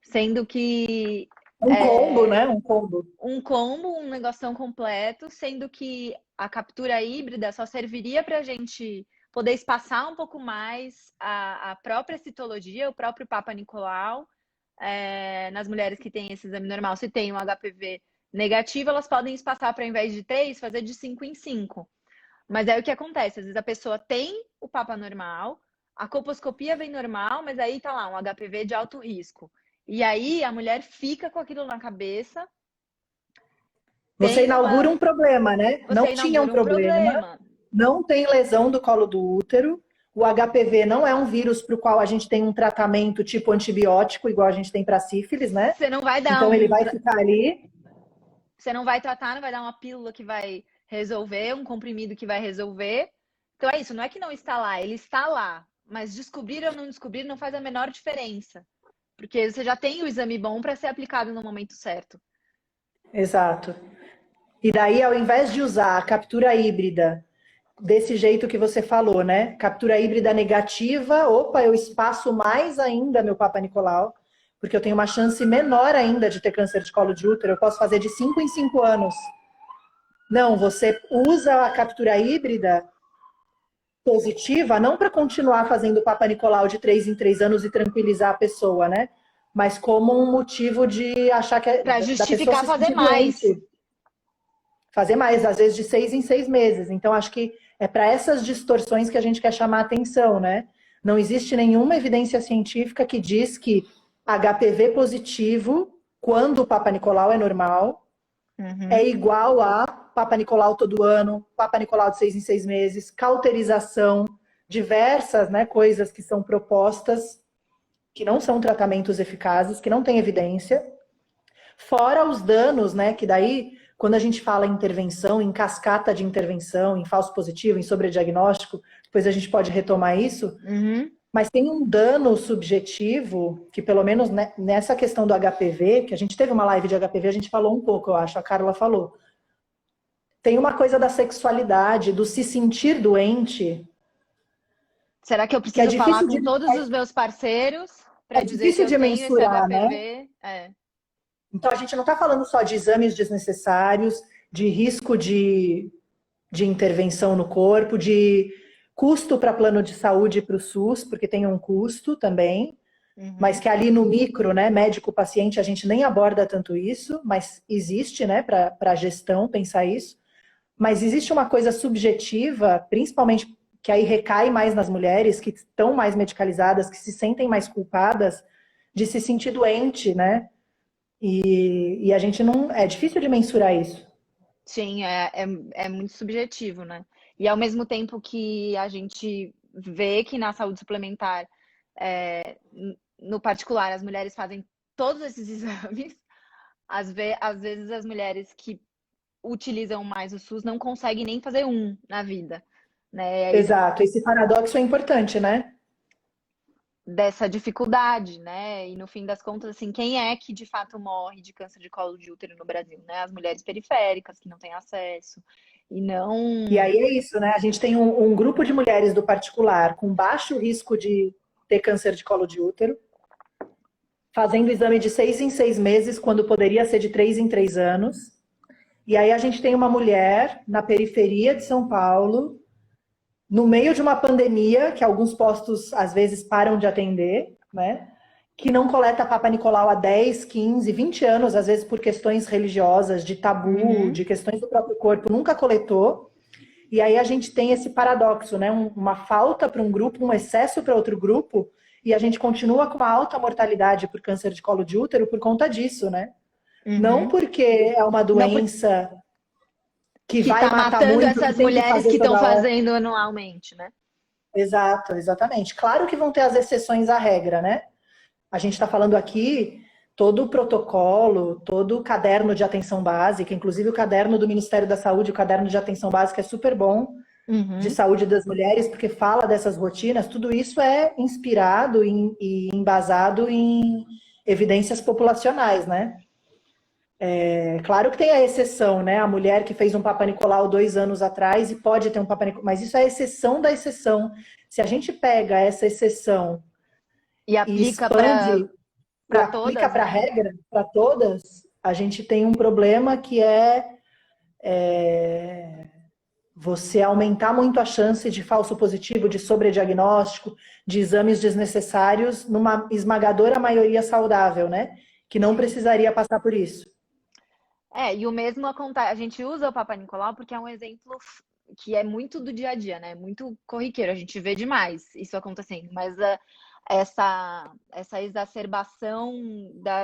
sendo que
Um combo, né? Um combo.
um combo, um negoção completo, sendo que a captura híbrida só serviria para a gente poder espaçar um pouco mais a própria citologia, o próprio Papa Nicolau, nas mulheres que têm esse exame normal. Se tem um HPV negativo, elas podem espaçar para, ao invés de 3, fazer de 5 em 5. Mas aí o que acontece? Às vezes a pessoa tem o Papa normal, a colposcopia vem normal, mas aí tá lá um HPV de alto risco. E aí a mulher fica com aquilo na cabeça.
Você inaugura um problema, né? Não
Você
tinha um
inaugura um
problema,
problema.
não tem lesão do colo do útero. O HPV não é um vírus para o qual a gente tem um tratamento tipo antibiótico, igual a gente tem para sífilis, né?
Você não vai dar
Então ele vai ficar ali.
Você não vai tratar, não vai dar uma pílula que vai resolver, um comprimido que vai resolver. Então é isso, não é que não está lá, ele está lá. Mas descobrir ou não descobrir não faz a menor diferença. Porque você já tem o exame bom para ser aplicado no momento certo.
Exato. E daí, ao invés de usar a captura híbrida desse jeito que você falou, né? Captura híbrida negativa, opa, eu espaço mais ainda meu Papa Nicolau, porque eu tenho uma chance menor ainda de ter câncer de colo de útero, eu posso fazer de 5 em 5 anos. Não, você usa a captura híbrida positiva, não para continuar fazendo o Papa Nicolau de 3 em 3 anos e tranquilizar a pessoa, né? Mas como um motivo de achar que
Para
da pessoa
justificar
se
fazer
sentir
mais.
doente. Fazer mais, às vezes de 6 em 6 meses. Então, acho que é para essas distorções que a gente quer chamar a atenção, né? Não existe nenhuma evidência científica que diz que HPV positivo, quando o Papa Nicolau é normal, é igual a Papa Nicolau todo ano, Papa Nicolau de 6 em 6 meses, cauterização, diversas, né, coisas que são propostas, que não são tratamentos eficazes, que não têm evidência. Fora os danos, né, que daí, quando a gente fala em intervenção, em cascata de intervenção, em falso positivo, em sobrediagnóstico, depois a gente pode retomar isso, mas tem um dano subjetivo, que pelo menos nessa questão do HPV, que a gente teve uma live de HPV, a gente falou um pouco, eu acho, a Carla falou. Tem uma coisa da sexualidade, do se sentir doente.
Será que eu preciso falar com todos os meus parceiros para dizer que eu tenho
mensurar,
esse HPV?
Né? Então a gente não está falando só de exames desnecessários, de risco de intervenção no corpo, de custo para plano de saúde e para o SUS, porque tem um custo também, mas que ali no micro, né, médico-paciente, a gente nem aborda tanto isso, mas existe, né, para a gestão pensar isso. Mas existe uma coisa subjetiva, principalmente que aí recai mais nas mulheres que estão mais medicalizadas, que se sentem mais culpadas de se sentir doente, né? E a gente não. É difícil de mensurar isso.
Sim, é muito subjetivo, né? E ao mesmo tempo que a gente vê que na saúde suplementar, no particular, as mulheres fazem todos esses exames, às vezes as mulheres que utilizam mais o SUS não conseguem nem fazer um na vida, né?
Exato, esse paradoxo é importante, né?
Dessa dificuldade, né? E no fim das contas, assim, quem é que de fato morre de câncer de colo de útero no Brasil, né? As mulheres periféricas que não têm acesso e não.
E aí é isso, né? A gente tem um grupo de mulheres do particular com baixo risco de ter câncer de colo de útero, fazendo exame de 6 em 6 meses, quando poderia ser de 3 em 3 anos. E aí a gente tem uma mulher na periferia de São Paulo, no meio de uma pandemia, que alguns postos às vezes param de atender, né? Que não coleta Papa Nicolau há 10, 15, 20 anos, às vezes por questões religiosas, de tabu, de questões do próprio corpo, nunca coletou. E aí a gente tem esse paradoxo, né? Uma falta para um grupo, um excesso para outro grupo, e a gente continua com uma alta mortalidade por câncer de colo de útero por conta disso, né? Não porque é uma doença que vai
tá
matar
matando
muito,
essas mulheres que estão
toda hora.
fazendo anualmente, né?
Exato, exatamente. Claro que vão ter as exceções à regra, né? A gente está falando aqui todo o protocolo, todo o caderno de atenção básica, inclusive o caderno do Ministério da Saúde, o caderno de atenção básica é super bom, de
Uhum.
saúde das mulheres, porque fala dessas rotinas, tudo isso é inspirado e embasado em evidências populacionais, né? É claro que tem a exceção, né? A mulher que fez um Papa Nicolau 2 anos atrás e pode ter um Papa Nicolau, mas isso é a exceção da exceção. Se a gente pega essa exceção
E
e
aplica
expande e
para
aplica
todas,
para a
né?
regra, para todas, a gente tem um problema que você aumentar muito a chance de falso positivo, de sobrediagnóstico, de exames desnecessários numa esmagadora maioria saudável, né? Que não
Sim.
precisaria passar por isso.
E o mesmo acontece. A gente usa o Papa Nicolau porque é um exemplo que é muito do dia a dia, né? Muito corriqueiro. A gente vê demais isso acontecendo. Mas essa exacerbação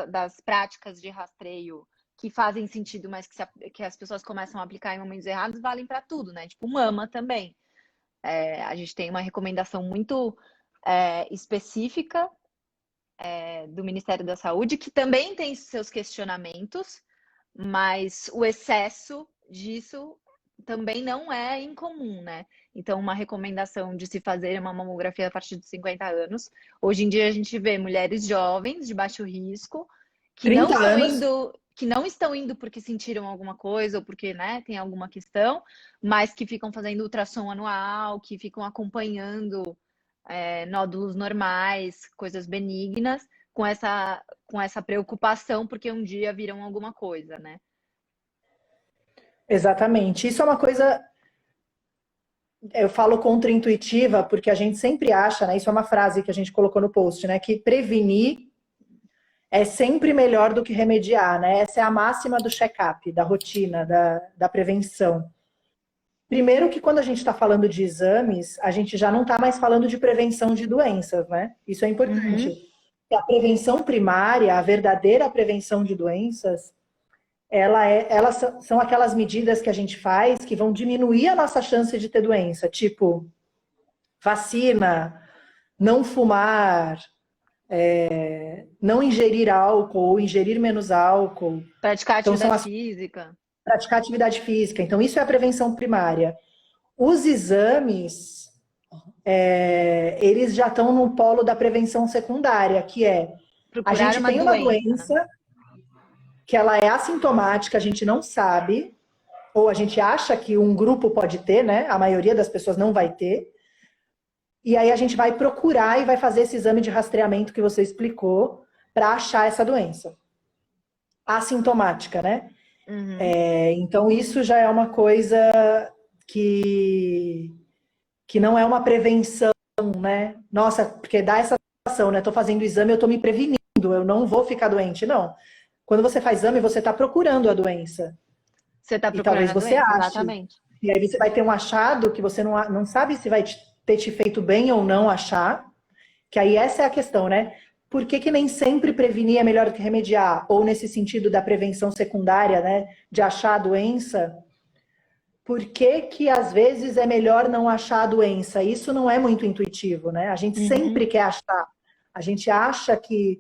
das práticas de rastreio que fazem sentido, mas que as pessoas começam a aplicar em momentos errados, valem para tudo, né? Tipo, mama também. A gente tem uma recomendação muito específica do Ministério da Saúde, que também tem seus questionamentos, mas o excesso disso também não é incomum, né? Então, uma recomendação de se fazer uma mamografia a partir dos 50 anos. Hoje em dia a gente vê mulheres jovens de baixo risco que não
30
estão
anos,
indo, que não estão indo porque sentiram alguma coisa ou porque, né, tem alguma questão, mas que ficam fazendo ultrassom anual, que ficam acompanhando nódulos normais, coisas benignas, com essa preocupação porque um dia viram alguma coisa, né?
exatamente. Isso é uma coisa, eu falo contra-intuitiva, porque a gente sempre acha, né? Isso é uma frase que a gente colocou no post, né? Que prevenir é sempre melhor do que remediar, né? Essa é a máxima do check-up, da rotina, da prevenção. Primeiro que quando a gente está falando de exames, a gente já não está mais falando de prevenção de doenças, né? Isso é importante.
Uhum.
A prevenção primária, a verdadeira prevenção de doenças, elas são aquelas medidas que a gente faz que vão diminuir a nossa chance de ter doença, tipo vacina, não fumar, não ingerir álcool ou ingerir menos álcool.
Praticar
Então, são
atividade
as
física.
praticar atividade física. Então, isso é a prevenção primária. Os exames, eles já estão no polo da prevenção secundária, que é a
Procurar
gente
uma
tem uma
doença, né?
doença que ela é assintomática, a gente não sabe, ou a gente acha que um grupo pode ter, né? A maioria das pessoas não vai ter. E aí a gente vai procurar e vai fazer esse exame de rastreamento que você explicou para achar essa doença assintomática, né?
Uhum.
Então isso já é uma coisa que que não é uma prevenção, né? Nossa, porque dá essa sensação, né? Tô fazendo o exame, eu tô me prevenindo, eu não vou ficar doente, não. Quando você faz exame, você está procurando a doença.
Você está
E
procurando
talvez
a
você
doença,
ache.
exatamente.
E aí você vai ter um achado que você não sabe se vai ter te feito bem ou não achar. Que aí essa é a questão, né? Por que, que nem sempre prevenir é melhor do que remediar? Ou nesse sentido da prevenção secundária, né? De achar a doença, por que que às vezes é melhor não achar a doença? Isso não é muito intuitivo, né? A gente
Uhum.
sempre quer achar. A gente acha que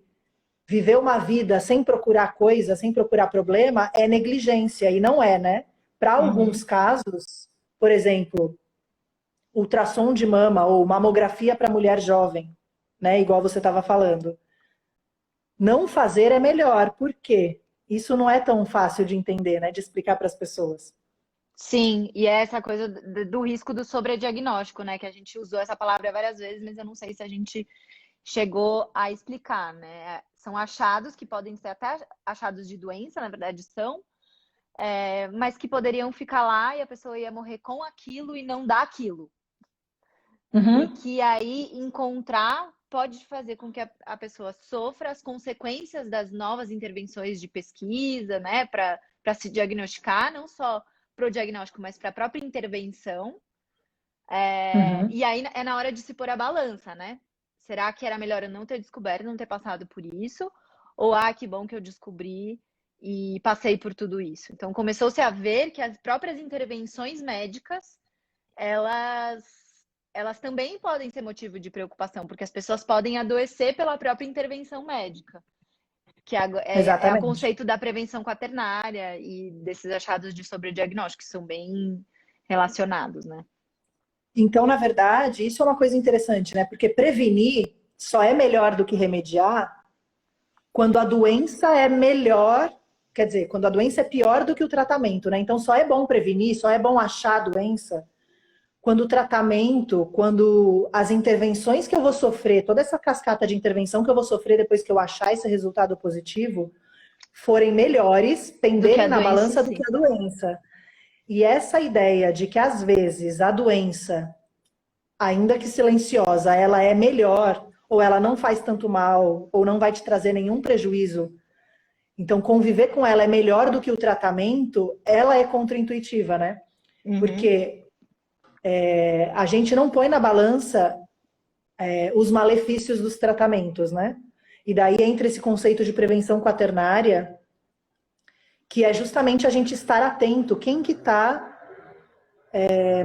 viver uma vida sem procurar coisa, sem procurar problema, é negligência, e não é, né? Para alguns
Uhum.
casos, por exemplo, ultrassom de mama ou mamografia para mulher jovem, né? Igual você estava falando. Não fazer é melhor. Por quê? Isso não é tão fácil de entender, né? De explicar para as pessoas.
Sim, e é essa coisa do risco do sobrediagnóstico, né? Que a gente usou essa palavra várias vezes, mas eu não sei se a gente chegou a explicar, né? São achados que podem ser até achados de doença, na verdade são, mas que poderiam ficar lá e a pessoa ia morrer com aquilo e não dar aquilo. E
Uhum.
que aí encontrar pode fazer com que a pessoa sofra as consequências das novas intervenções de pesquisa, né, para se diagnosticar, não só para o diagnóstico, mas para a própria intervenção.
Uhum.
E aí é na hora de se pôr a balança, né? Será que era melhor eu não ter descoberto, não ter passado por isso? Ou, que bom que eu descobri e passei por tudo isso. Então, começou-se a ver que as próprias intervenções médicas, elas, elas também podem ser motivo de preocupação, porque as pessoas podem adoecer pela própria intervenção médica. que é o
Exatamente.
conceito da prevenção quaternária e desses achados de sobrediagnóstico, que são bem relacionados, né?
Então, na verdade, isso é uma coisa interessante, né? Porque prevenir só é melhor do que remediar quando a doença é melhor, quer dizer, quando a doença é pior do que o tratamento, né? Então, só é bom prevenir, só é bom achar a doença quando o tratamento, quando as intervenções que eu vou sofrer, toda essa cascata de intervenção que eu vou sofrer depois que eu achar esse resultado positivo, forem melhores,
Do que a
penderem na
doença em
balança do
si.
que a doença. E essa ideia de que às vezes a doença, ainda que silenciosa, ela é melhor, ou ela não faz tanto mal, ou não vai te trazer nenhum prejuízo. Então, conviver com ela é melhor do que o tratamento, ela é contraintuitiva, né?
Uhum.
Porque a gente não põe na balança os malefícios dos tratamentos, né? E daí entra esse conceito de prevenção quaternária, que é justamente a gente estar atento, quem que está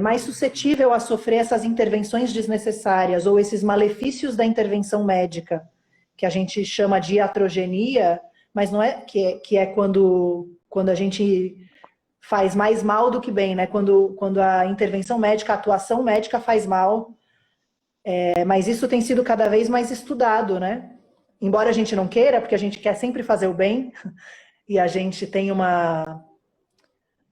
mais suscetível a sofrer essas intervenções desnecessárias ou esses malefícios da intervenção médica, que a gente chama de iatrogenia, mas não é que é quando a gente faz mais mal do que bem, né? Quando a intervenção médica, a atuação médica faz mal, mas isso tem sido cada vez mais estudado, né? Embora a gente não queira, porque a gente quer sempre fazer o bem, e a gente tem uma.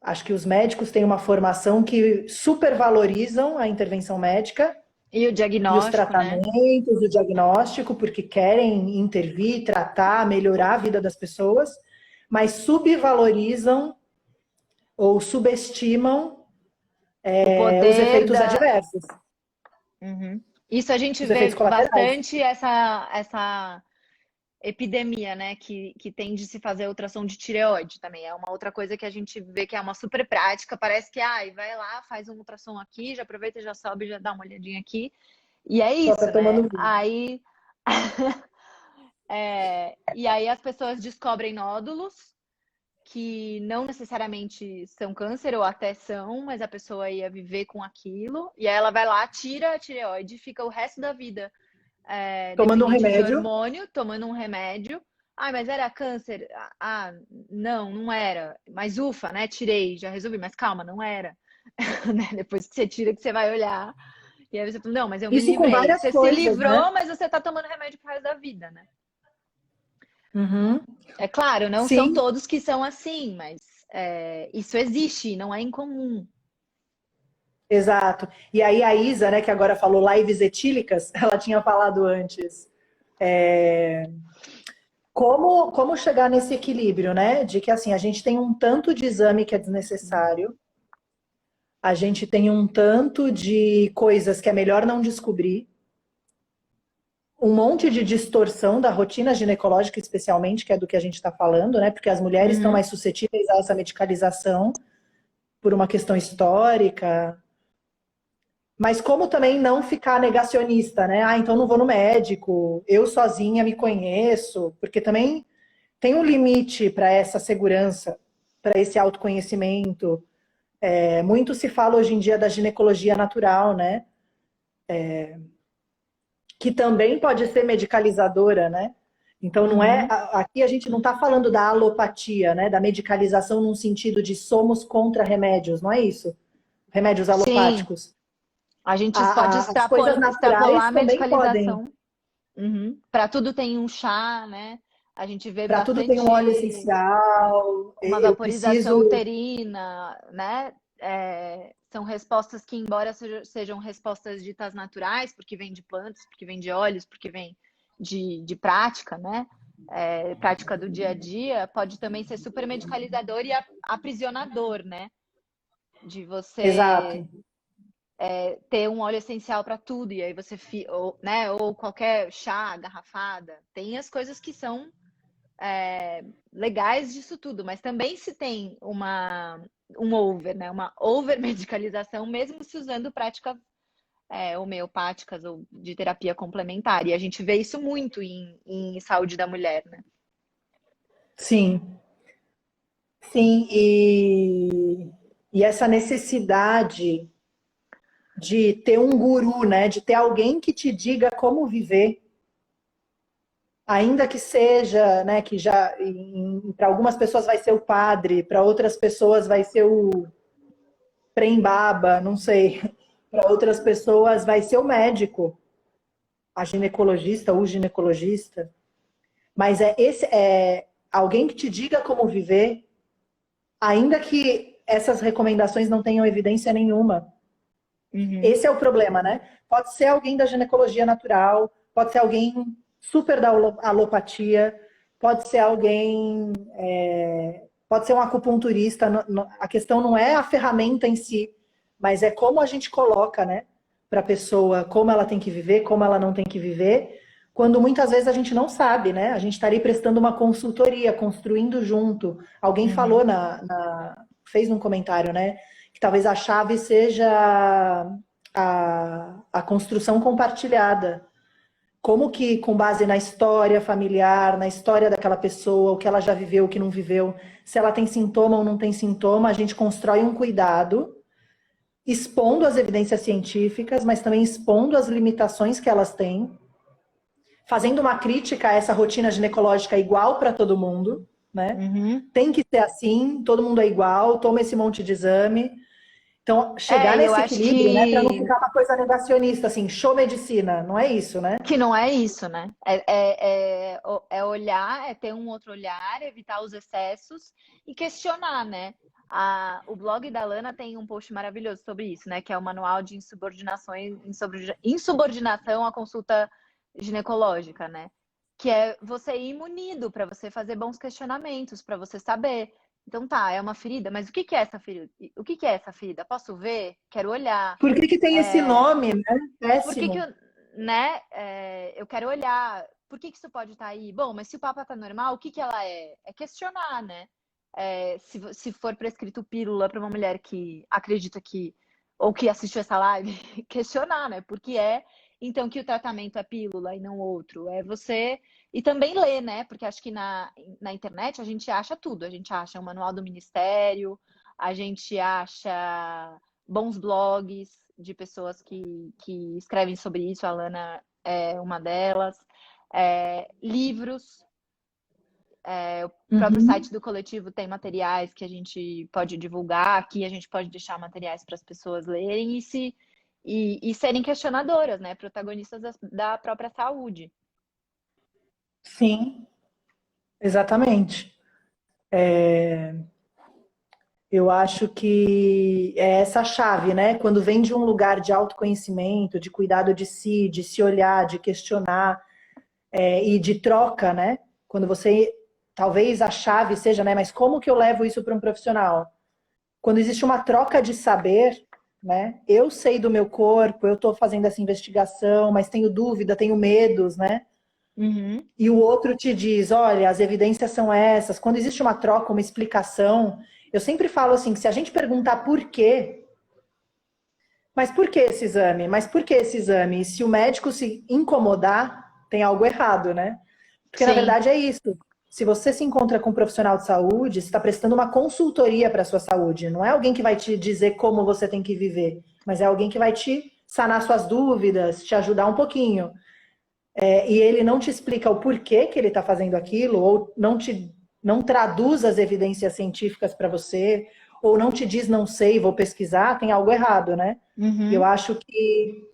Acho que os médicos têm uma formação que supervalorizam a intervenção médica
E o
e os
diagnóstico, né?
tratamentos, o diagnóstico, porque querem intervir, tratar, melhorar a vida das pessoas, mas subvalorizam ou subestimam
O
os
poder
efeitos
da.
adversos,
Uhum. Isso a gente
os efeitos
vê
colaterais.
bastante essa epidemia, né? Que tem de se fazer ultrassom de tireoide também. É uma outra coisa que a gente vê que é uma super prática. Parece que, vai lá, faz um ultrassom aqui, já aproveita, já sobe, já dá uma olhadinha aqui. E é
Só está
isso, né?
tomando vinho.
E aí as pessoas descobrem nódulos que não necessariamente são câncer, ou até são, mas a pessoa ia viver com aquilo, e aí ela vai lá, tira a tireoide, fica o resto da vida
Tomando um
dependente de
remédio.
hormônio, tomando um remédio. Mas era câncer? Não, não era. Mas ufa, né? Tirei, já resolvi, mas calma, não era. Né? Depois que você tira, que você vai olhar. E aí você fala, não, mas eu me
Isso com
livrei.
várias
Você se
coisas, né?
livrou, mas você tá tomando remédio pro resto da vida, né?
Uhum.
É claro, não são
Sim,
todos que são assim, mas isso existe, não é incomum.
exato. E aí a Isa, né, que agora falou lives etílicas, ela tinha falado antes. Como chegar nesse equilíbrio, né? De que assim, a gente tem um tanto de exame que é desnecessário, a gente tem um tanto de coisas que é melhor não descobrir, um monte de distorção da rotina ginecológica, especialmente, que é do que a gente está falando, né? Porque as mulheres estão
Uhum.
mais suscetíveis a essa medicalização por uma questão histórica. Mas como também não ficar negacionista, né? Então não vou no médico, eu sozinha me conheço, porque também tem um limite para essa segurança, para esse autoconhecimento. Muito se fala hoje em dia da ginecologia natural, né? Que também pode ser medicalizadora, né? Então não é.
Uhum.
Aqui a gente não está falando da alopatia, né? Da medicalização num sentido de somos contra remédios, não é isso? Remédios
Sim,
alopáticos.
a gente pode
As coisas
extrapolar
naturais
a
também podem.
medicalização. Uhum. Para tudo tem um chá, né? A gente vê
Para tudo tem um óleo
bastante
essencial.
uma
Eu
vaporização
preciso.
uterina, né? São respostas que, embora sejam respostas ditas naturais, porque vêm de plantas, porque vêm de óleos, porque vêm de prática, né? Prática do dia a dia, pode também ser super medicalizador e aprisionador, né? De você
Exato.
ter um óleo essencial para tudo, e aí você, né? Ou qualquer chá, garrafada. Tem as coisas que são legais disso tudo, mas também se tem um over, né? Uma over medicalização, mesmo se usando práticas homeopáticas ou de terapia complementar. E a gente vê isso muito em saúde da mulher, né?
Sim. Sim. E essa necessidade de ter um guru, né? De ter alguém que te diga como viver. ainda que seja, né, que já para algumas pessoas vai ser o padre, para outras pessoas vai ser o prembaba, não sei, para outras pessoas vai ser o médico, a ginecologista, o ginecologista, mas é alguém que te diga como viver, ainda que essas recomendações não tenham evidência nenhuma.
Uhum.
Esse é o problema, né? Pode ser alguém da ginecologia natural, pode ser alguém super da alopatia, pode ser alguém, pode ser um acupunturista. A questão não é a ferramenta em si, mas é como a gente coloca, né, para a pessoa, como ela tem que viver, como ela não tem que viver, quando muitas vezes a gente não sabe, né? A gente estaria prestando uma consultoria, construindo junto. Alguém falou
Uhum.
fez um comentário, né? Que talvez a chave seja a construção compartilhada. Como que, com base na história familiar, na história daquela pessoa, o que ela já viveu, o que não viveu, se ela tem sintoma ou não tem sintoma, a gente constrói um cuidado, expondo as evidências científicas, mas também expondo as limitações que elas têm, fazendo uma crítica a essa rotina ginecológica igual para todo mundo, né?
Uhum.
Tem que ser assim, todo mundo é igual, toma esse monte de exame. Então, chegar
E eu
nesse
acho
equilíbrio, né, para não
que
ficar uma coisa negacionista, assim, show medicina, não é isso, né?
Que não é isso, né? É olhar, é ter um outro olhar, evitar os excessos e questionar, né? O blog da Lana tem um post maravilhoso sobre isso, né? Que é o manual de insubordinação à consulta ginecológica, né? Que é você ir munido para você fazer bons questionamentos, para você saber. Então tá, é uma ferida, mas o que que é essa ferida? O que que é essa ferida? Posso ver? Quero olhar.
Por que que tem esse
É,
nome, né?
por que que
Péssimo.
eu, né, eu quero olhar, por que que isso pode estar aí? Bom, mas se o Papa tá normal, o que que ela é? É questionar, né? Se for prescrito pílula para uma mulher que acredita que, ou que assistiu essa live, questionar, né? Porque então, que o tratamento é pílula e não outro. É você. E também ler, né? Porque acho que na internet a gente acha tudo. A gente acha o manual do ministério, a gente acha bons blogs de pessoas que escrevem sobre isso, a Lana é uma delas. Livros, o próprio
Uhum.
site do coletivo tem materiais que a gente pode divulgar, aqui a gente pode deixar materiais para as pessoas lerem e serem questionadoras, né? Protagonistas da própria saúde.
Sim, exatamente. Eu acho que é essa chave, né? Quando vem de um lugar de autoconhecimento, de cuidado de si, de se olhar, de questionar, e de troca, né? Quando você, talvez a chave seja, né? Mas como que eu levo isso para um profissional? Quando existe uma troca de saber, né? Eu sei do meu corpo, eu estou fazendo essa investigação, mas tenho dúvida, tenho medos, né?
Uhum.
E o outro te diz, olha, as evidências são essas. Quando existe uma troca, uma explicação, eu sempre falo assim, que se a gente perguntar por quê, mas por que esse exame? Mas por que esse exame? E se o médico se incomodar, tem algo errado, né? Porque na
Sim.
verdade é isso. Se você se encontra com um profissional de saúde, você está prestando uma consultoria para a sua saúde. Não é alguém que vai te dizer como você tem que viver, mas é alguém que vai te sanar suas dúvidas, te ajudar um pouquinho. E ele não te explica o porquê que ele está fazendo aquilo, ou não traduz as evidências científicas para você, ou não te diz não sei, vou pesquisar, tem algo errado, né? E eu
Uhum.
acho que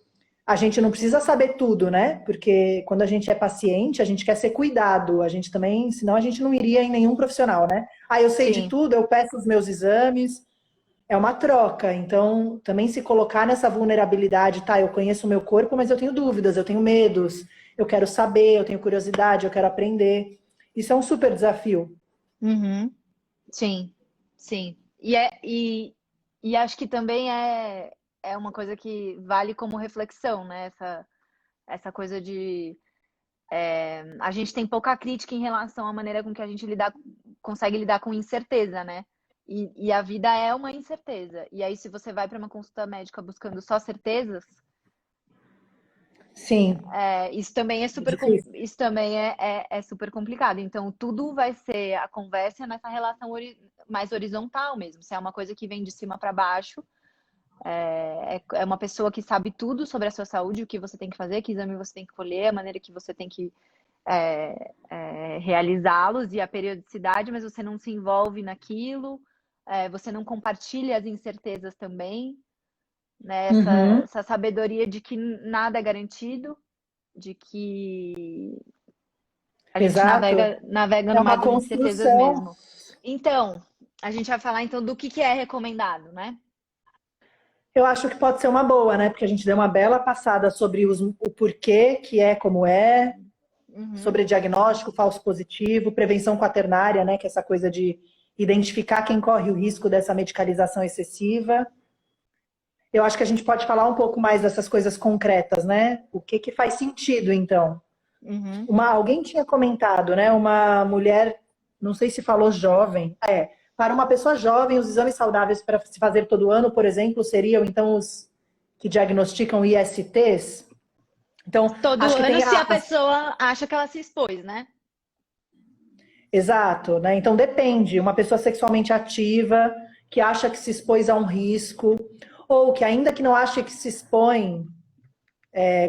a gente não precisa saber tudo, né? Porque quando a gente é paciente, a gente quer ser cuidado. A gente também, senão a gente não iria em nenhum profissional, né? Ah, eu sei de
Sim.
tudo, eu peço os meus exames. É uma troca. Então, também se colocar nessa vulnerabilidade, tá? Eu conheço o meu corpo, mas eu tenho dúvidas, eu tenho medos, eu quero saber, eu tenho curiosidade, eu quero aprender. Isso é um super desafio.
Uhum. Sim, sim. E acho que também é uma coisa que vale como reflexão, né? Essa coisa de a gente tem pouca crítica em relação à maneira com que a gente consegue lidar com incerteza, né? E a vida é uma incerteza. E aí, se você vai para uma consulta médica buscando só certezas,
Sim,
isso também é
é difícil.
isso também é super complicado. Então, tudo vai ser a conversa nessa relação mais horizontal mesmo. Se é uma coisa que vem de cima para baixo, é uma pessoa que sabe tudo sobre a sua saúde, o que você tem que fazer, que exame você tem que colher, a maneira que você tem que realizá-los e a periodicidade, mas você não se envolve naquilo, você não compartilha as incertezas também, né? Essa sabedoria de que nada é garantido, de que a gente
Exato.
navega
É
no
uma
mar das incertezas
construção.
mesmo. Então, a gente vai falar então do que é recomendado, né?
Eu acho que pode ser uma boa, né? Porque a gente deu uma bela passada sobre o porquê que é como é,
Uhum.
sobre diagnóstico falso positivo, prevenção quaternária, né? Que é essa coisa de identificar quem corre o risco dessa medicalização excessiva. Eu acho que a gente pode falar um pouco mais dessas coisas concretas, né? O que que faz sentido, então?
Uhum.
Alguém tinha comentado, né? Uma mulher, não sei se falou jovem, para uma pessoa jovem, os exames saudáveis para se fazer todo ano, por exemplo, seriam então os que diagnosticam ISTs. Então,
Todo
acho que
ano,
tem
se a pessoa acha que ela se expôs, né?
Exato, né? Então depende. Uma pessoa sexualmente ativa, que acha que se expôs a um risco, ou que ainda que não ache que se expõe,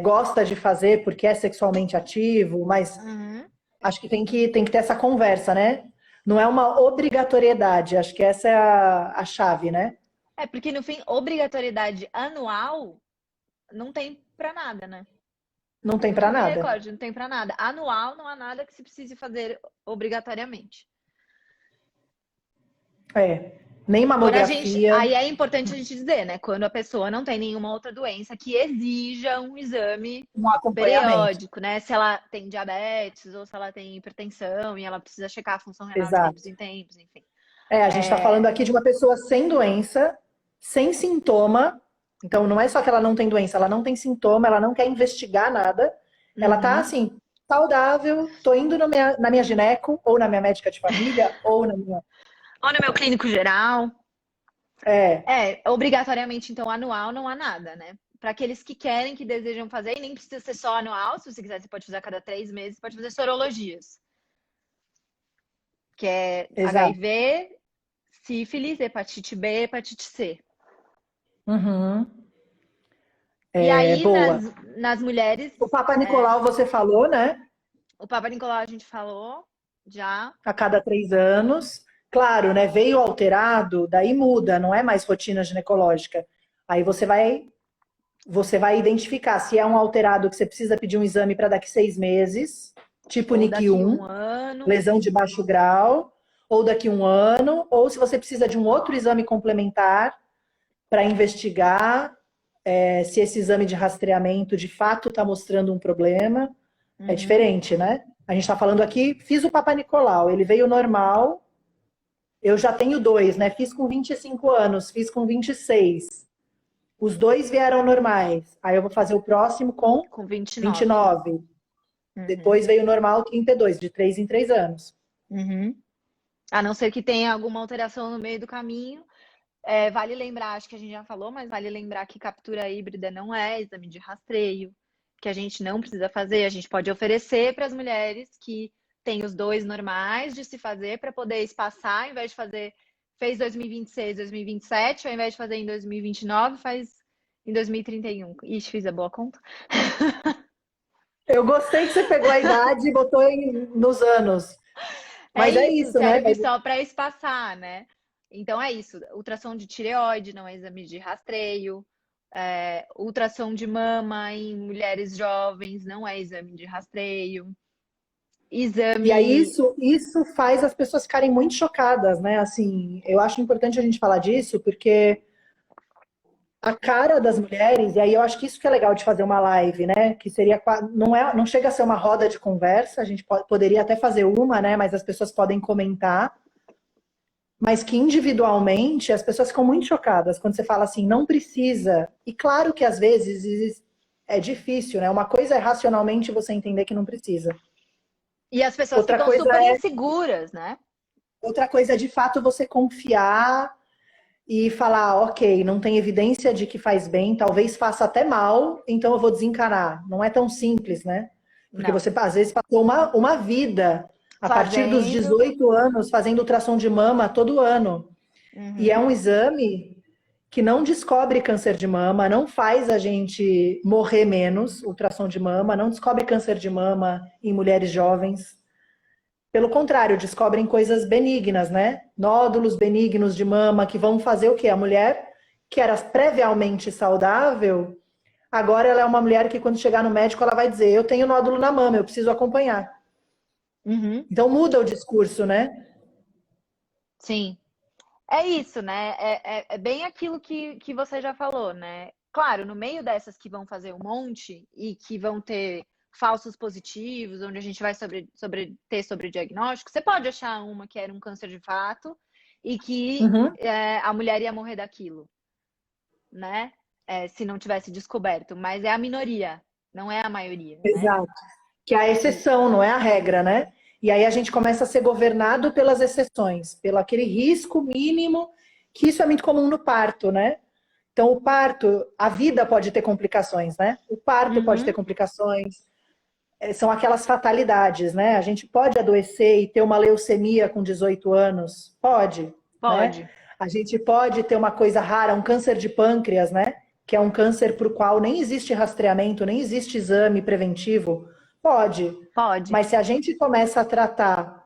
gosta de fazer porque é sexualmente ativo, mas
Uhum.
acho que tem que ter essa conversa, né? Não é uma obrigatoriedade, acho que essa é a chave, né?
Porque no fim, obrigatoriedade anual não tem pra nada, né?
Não tem
Que
para
eu me
nada.
recorde, não tem pra nada. Anual não há nada que se precise fazer obrigatoriamente.
Nem
Quando a gente,
mamografia,
aí é importante a gente dizer, né? Quando a pessoa não tem nenhuma outra doença que exija um exame
um acompanhamento.
periódico, né? Se ela tem diabetes ou se ela tem hipertensão e ela precisa checar a função renal de tempos
Exato.
em tempos, enfim.
A gente está falando aqui de uma pessoa sem doença, sem sintoma. Então, não é só que ela não tem doença, ela não tem sintoma, ela não quer investigar nada. Ela tá
Uhum.
assim, saudável, tô indo na minha gineco, ou na minha médica de família, ou na minha.
Ou no meu clínico geral.
É,
Obrigatoriamente, então, anual não há nada, né? Para aqueles que querem, que desejam fazer, e nem precisa ser só anual, se você quiser, você pode fazer a cada 3 meses, pode fazer sorologias, que é
exato.
HIV, sífilis, hepatite B, hepatite C.
Uhum.
E
É
aí,
boa.
nas mulheres,
O Papa Nicolau, você falou, né?
o Papa Nicolau a gente falou já.
A cada 3 anos. Claro, né? Veio alterado, daí muda, não é mais rotina ginecológica. Aí você vai identificar se é um alterado que você precisa pedir um exame para daqui 6 meses, tipo
Ou
NIC
daqui
1,
um ano.
lesão de baixo grau, ou daqui 1 ano, ou se você precisa de um outro exame complementar para investigar se esse exame de rastreamento de fato está mostrando um problema. É
Uhum.
diferente, né? A gente está falando aqui, fiz o Papa Nicolau, ele veio normal, eu já tenho dois, né? Fiz com 25 anos, fiz com 26. Os dois vieram normais. Aí eu vou fazer o próximo com
Com 29.
29.
Uhum.
Depois veio o normal 32, de 3 em 3 anos.
Uhum. A não ser que tenha alguma alteração no meio do caminho. Vale lembrar, acho que a gente já falou, mas vale lembrar que captura híbrida não é exame de rastreio, que a gente não precisa fazer, a gente pode oferecer para as mulheres que têm os dois normais de se fazer para poder espaçar, ao invés de fazer, fez 2026, 2027, ao invés de fazer em 2029, faz em 2031. Ixi, fiz a boa conta.
Eu gostei que você pegou a idade e botou nos anos.
É
Mas é
isso,
isso, né?
serve só para espaçar, né? Então é isso. Ultrassom de tireoide não é exame de rastreio. Ultrassom de mama em mulheres jovens não é exame de rastreio.
E aí
Exame.
isso faz as pessoas ficarem muito chocadas, né? Assim, eu acho importante a gente falar disso, porque a cara das mulheres, e aí eu acho que isso que é legal de fazer uma live, né? Que seria não chega a ser uma roda de conversa, a gente poderia até fazer uma, né? Mas as pessoas podem comentar, mas que individualmente as pessoas ficam muito chocadas quando você fala assim, não precisa. E claro que às vezes é difícil, né? Uma coisa é racionalmente você entender que não precisa.
E as pessoas
Outra
ficam
coisa
super
é,
inseguras, né?
outra coisa é de fato você confiar e falar, ok, não tem evidência de que faz bem, talvez faça até mal, então eu vou desencanar. Não é tão simples, né? Porque
Não.
você, às vezes, passou uma vida, a partir dos
Fazendo.
18 anos, fazendo ultrassom de mama todo ano. E é
Uhum.
um exame que não descobre câncer de mama, não faz a gente morrer menos, ultrassom de mama, não descobre câncer de mama em mulheres jovens. Pelo contrário, descobrem coisas benignas, né? Nódulos benignos de mama que vão fazer o quê? A mulher que era previamente saudável, agora ela é uma mulher que quando chegar no médico ela vai dizer, eu tenho nódulo na mama, eu preciso acompanhar.
Uhum.
Então muda o discurso, né?
Sim. É isso, né? É bem aquilo que você já falou, né? Claro, no meio dessas que vão fazer um monte e que vão ter falsos positivos, onde a gente vai ter sobrediagnóstico, você pode achar uma que era um câncer de fato e que
Uhum.
a mulher ia morrer daquilo, né? Se não tivesse descoberto. Mas é a minoria, não é a maioria, né?
Exato. Que é a exceção, não é a regra, né? E aí a gente começa a ser governado pelas exceções, pelo aquele risco mínimo, que isso é muito comum no parto, né? Então, o parto, a vida pode ter complicações, né? O parto pode ter
Uhum,
complicações, são aquelas fatalidades, né? A gente pode adoecer e ter uma leucemia com 18 anos? Pode, né?
pode,
A gente pode ter uma coisa rara, um câncer de pâncreas, né? Que é um câncer para o qual nem existe rastreamento, nem existe exame preventivo. Pode.
pode.
Mas se a gente começa a tratar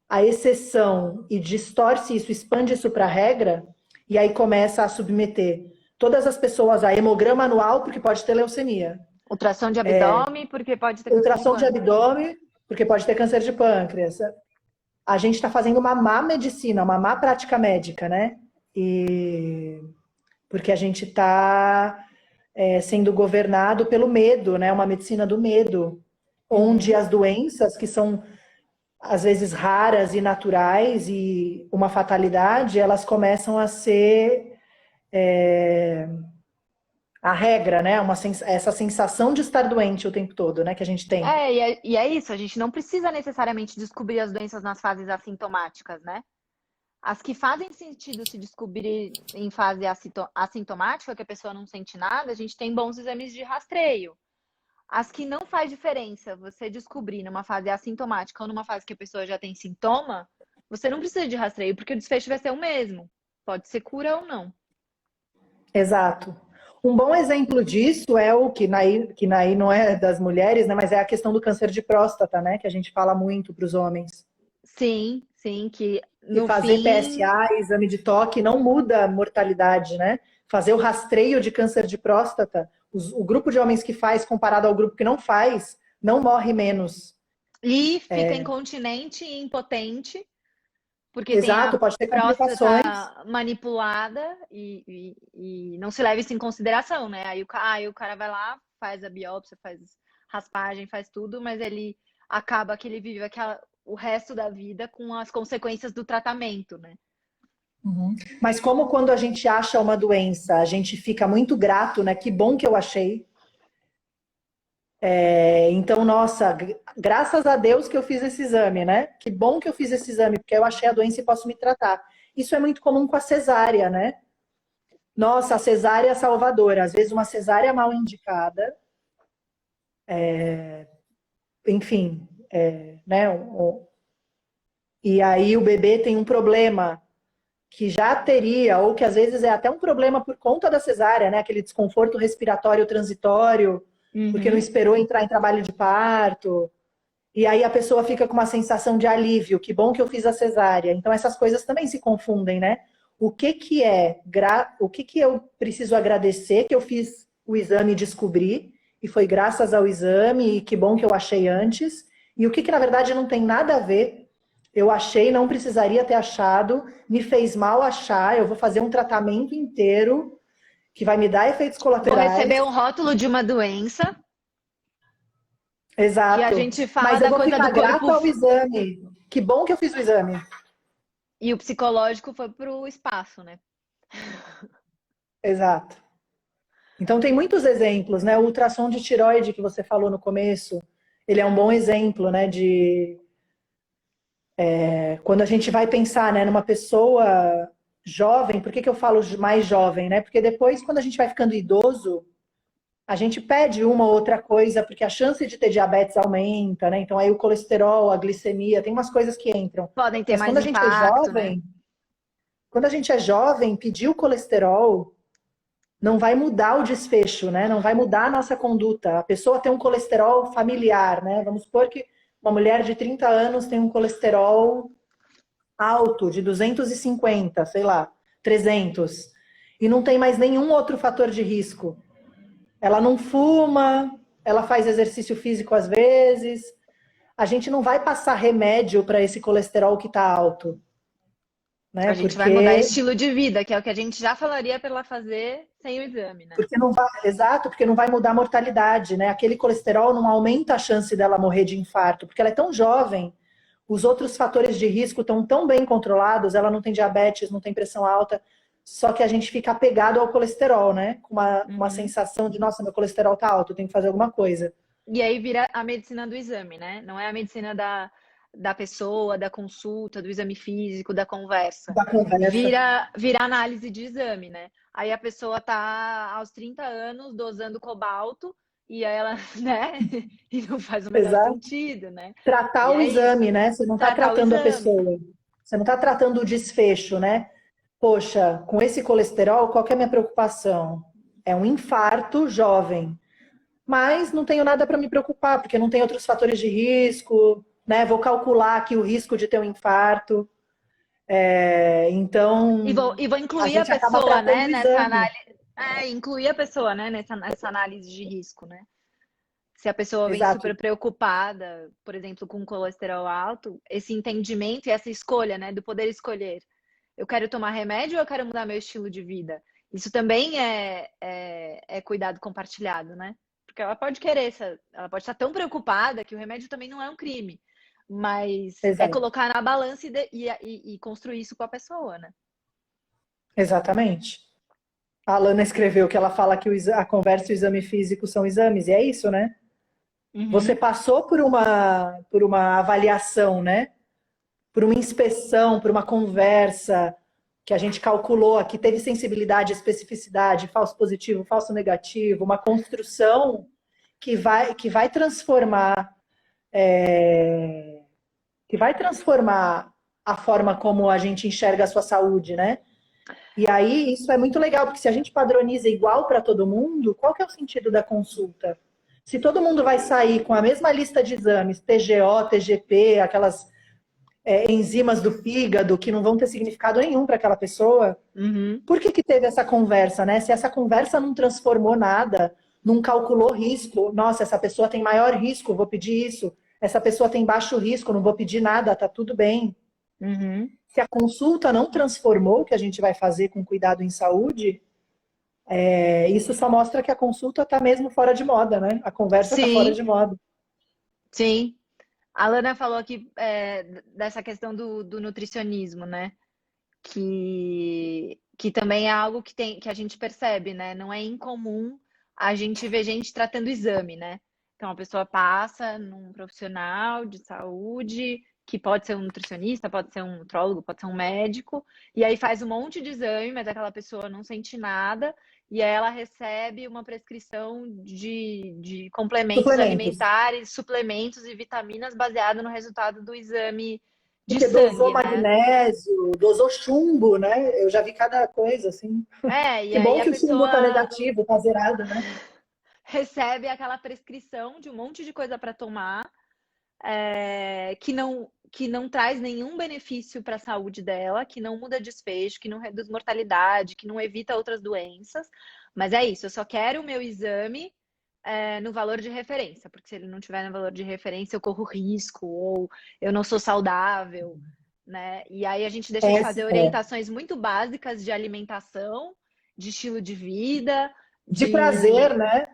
a exceção e distorce isso, expande isso para a regra, e aí começa a submeter todas as pessoas a hemograma anual, porque pode ter leucemia.
Ultrassom de abdômen, porque pode ter câncer de
Ultrassom de
pâncreas.
abdômen, porque pode ter câncer de pâncreas. A gente está fazendo uma má medicina, uma má prática médica, né? E porque a gente está sendo governado pelo medo, né? Uma medicina do medo, onde
Uhum.
as doenças que são às vezes raras e naturais e uma fatalidade, elas começam a ser a regra, né? Essa sensação de estar doente o tempo todo, né? Que a gente tem.
E é isso, a gente não precisa necessariamente descobrir as doenças nas fases assintomáticas, né? As que fazem sentido se descobrir em fase assintomática, que a pessoa não sente nada, a gente tem bons exames de rastreio. As que não faz diferença você descobrir numa fase assintomática ou numa fase que a pessoa já tem sintoma, você não precisa de rastreio, porque o desfecho vai ser o mesmo. Pode ser cura ou não.
Exato. Um bom exemplo disso é o que naí não é das mulheres, né? Mas é a questão do câncer de próstata, né? Que a gente fala muito para os homens.
Sim, sim, que
E
no
fazer
fim.
PSA, exame de toque, não muda a mortalidade, né? Fazer o rastreio de câncer de próstata, o grupo de homens que faz comparado ao grupo que não faz, não morre menos.
E fica incontinente e impotente, porque tem
Exato,
a
pode ter complicações.
próstata manipulada e não se leva isso em consideração, né? Aí o cara vai lá, faz a biópsia, faz raspagem, faz tudo, mas ele acaba que ele vive o resto da vida com as consequências do tratamento, né?
Mas como quando a gente acha uma doença, a gente fica muito grato, né? Que bom que eu achei. Então, nossa, graças a Deus que eu fiz esse exame, né? Que bom que eu fiz esse exame, porque eu achei a doença e posso me tratar. Isso é muito comum com a cesárea, né? Nossa, a cesárea é salvadora. Às vezes uma cesárea mal indicada, enfim, né? E aí o bebê tem um problema que já teria, ou que às vezes é até um problema por conta da cesárea, né? Aquele desconforto respiratório transitório, porque não
Uhum.
esperou entrar em trabalho de parto. E aí a pessoa fica com uma sensação de alívio, que bom que eu fiz a cesárea. Então essas coisas também se confundem, né? O que que eu preciso agradecer que eu fiz o exame e descobri, e foi graças ao exame, e que bom que eu achei antes, e o que que na verdade não tem nada a ver. Eu achei, não precisaria ter achado, me fez mal achar, eu vou fazer um tratamento inteiro que vai me dar efeitos
Vou
colaterais.
receber um rótulo de uma doença que a
Exato.
gente fala
Mas eu
da
vou
coisa
ficar
do corpo
grata ao exame. Que bom que eu fiz o exame.
e o psicológico foi pro espaço, né?
Exato. Então tem muitos exemplos, né? O ultrassom de tireoide que você falou no começo, ele é um bom exemplo, né? De quando a gente vai pensar, né, numa pessoa jovem, por que que eu falo mais jovem, né? Porque depois, quando a gente vai ficando idoso, a gente pede uma ou outra coisa, porque a chance de ter diabetes aumenta, né? Então aí o colesterol, a glicemia, tem umas coisas que entram.
Podem ter
Mas
mais impacto, né?
quando a gente é jovem, pedir o colesterol, não vai mudar o desfecho, né? Não vai mudar a nossa conduta. A pessoa tem um colesterol familiar, né? Vamos supor que uma mulher de 30 anos tem um colesterol alto, de 250, sei lá, 300, e não tem mais nenhum outro fator de risco. Ela não fuma, ela faz exercício físico às vezes. A gente não vai passar remédio para esse colesterol que está alto, né?
A gente vai mudar estilo de vida, que é o que a gente já falaria para ela fazer sem o exame, né?
Porque não vai, exato, porque não vai mudar a mortalidade, né? Aquele colesterol não aumenta a chance dela morrer de infarto, porque ela é tão jovem, os outros fatores de risco estão tão bem controlados, ela não tem diabetes, não tem pressão alta, só que a gente fica apegado ao colesterol, né? Com uma sensação de, nossa, meu colesterol tá alto, eu tenho que fazer alguma coisa.
E aí vira a medicina do exame, né? Não é a medicina da pessoa, da consulta, do exame físico, da conversa.
Da conversa.
Vira análise de exame, né? Aí a pessoa tá aos 30 anos dosando cobalto e aí ela, né? E não faz o menor
Exato.
sentido, né?
Tratar
E
o
é
exame,
isso.
né? Você não está
Tratar o
tratando a
exame.
pessoa. Você não está tratando o desfecho, né? Poxa, com esse colesterol, qual que é a minha preocupação? É um infarto jovem. Mas não tenho nada para me preocupar, porque não tem outros fatores de risco, né? Vou calcular aqui o risco de ter um infarto. Então,
E vou
a
incluir a
gente acaba
pessoa, né,
tratando o
nessa
exame.
análise. Incluir a pessoa, né, nessa análise de risco, né? Se a pessoa vem
Exato,
super preocupada, por exemplo, com colesterol alto, esse entendimento e essa escolha, né, do poder escolher. Eu quero tomar remédio ou eu quero mudar meu estilo de vida? Isso também é cuidado compartilhado, né? Porque ela pode querer, ela pode estar tão preocupada que o remédio também não é um crime. Mas é
exato,
colocar na balança e construir isso com a pessoa, né?
exatamente. A Alana escreveu que ela fala que a conversa e o exame físico são exames, e é isso, né? Você
Uhum.
passou por uma avaliação, né? Por uma inspeção, por uma conversa que a gente calculou aqui, teve sensibilidade, especificidade, falso positivo, falso negativo, uma construção que vai transformar, que vai transformar a forma como a gente enxerga a sua saúde, né? E aí isso é muito legal, porque se a gente padroniza igual para todo mundo, qual que é o sentido da consulta? Se todo mundo vai sair com a mesma lista de exames, TGO, TGP, aquelas enzimas do fígado que não vão ter significado nenhum para aquela pessoa,
Uhum.
por que que teve essa conversa, né? Se essa conversa não transformou nada, não calculou risco, nossa, essa pessoa tem maior risco, vou pedir isso. Essa pessoa tem baixo risco, não vou pedir nada, tá tudo bem.
Uhum.
Se a consulta não transformou o que a gente vai fazer com cuidado em saúde, isso só mostra que a consulta está mesmo fora de moda, né? A conversa está fora
Sim,
de moda.
sim. A Lana falou aqui dessa questão do nutricionismo, né? Que também é algo que a gente percebe, né? Não é incomum a gente ver gente tratando exame, né? Então a pessoa passa num profissional de saúde, que pode ser um nutricionista, pode ser um nutrólogo, pode ser um médico, e aí faz um monte de exame, mas aquela pessoa não sente nada, e aí ela recebe uma prescrição de complementos
Suplementos.
alimentares, suplementos e vitaminas baseado no resultado do exame de
Porque dosou
sangue, né?
magnésio, dosou chumbo, né? Eu já vi cada coisa, assim.
E
Que
aí
bom
a
que o chumbo tá
pessoa
negativo, tá zerado, né?
recebe aquela prescrição de um monte de coisa para tomar, que não traz nenhum benefício para a saúde dela, que não muda desfecho, que não reduz mortalidade, que não evita outras doenças. Mas é isso, eu só quero o meu exame no valor de referência, porque se ele não tiver no valor de referência, eu corro risco, ou eu não sou saudável, né? E aí a gente deixa de fazer
É,
orientações muito básicas de alimentação, de estilo de vida,
de prazer,
de,
né?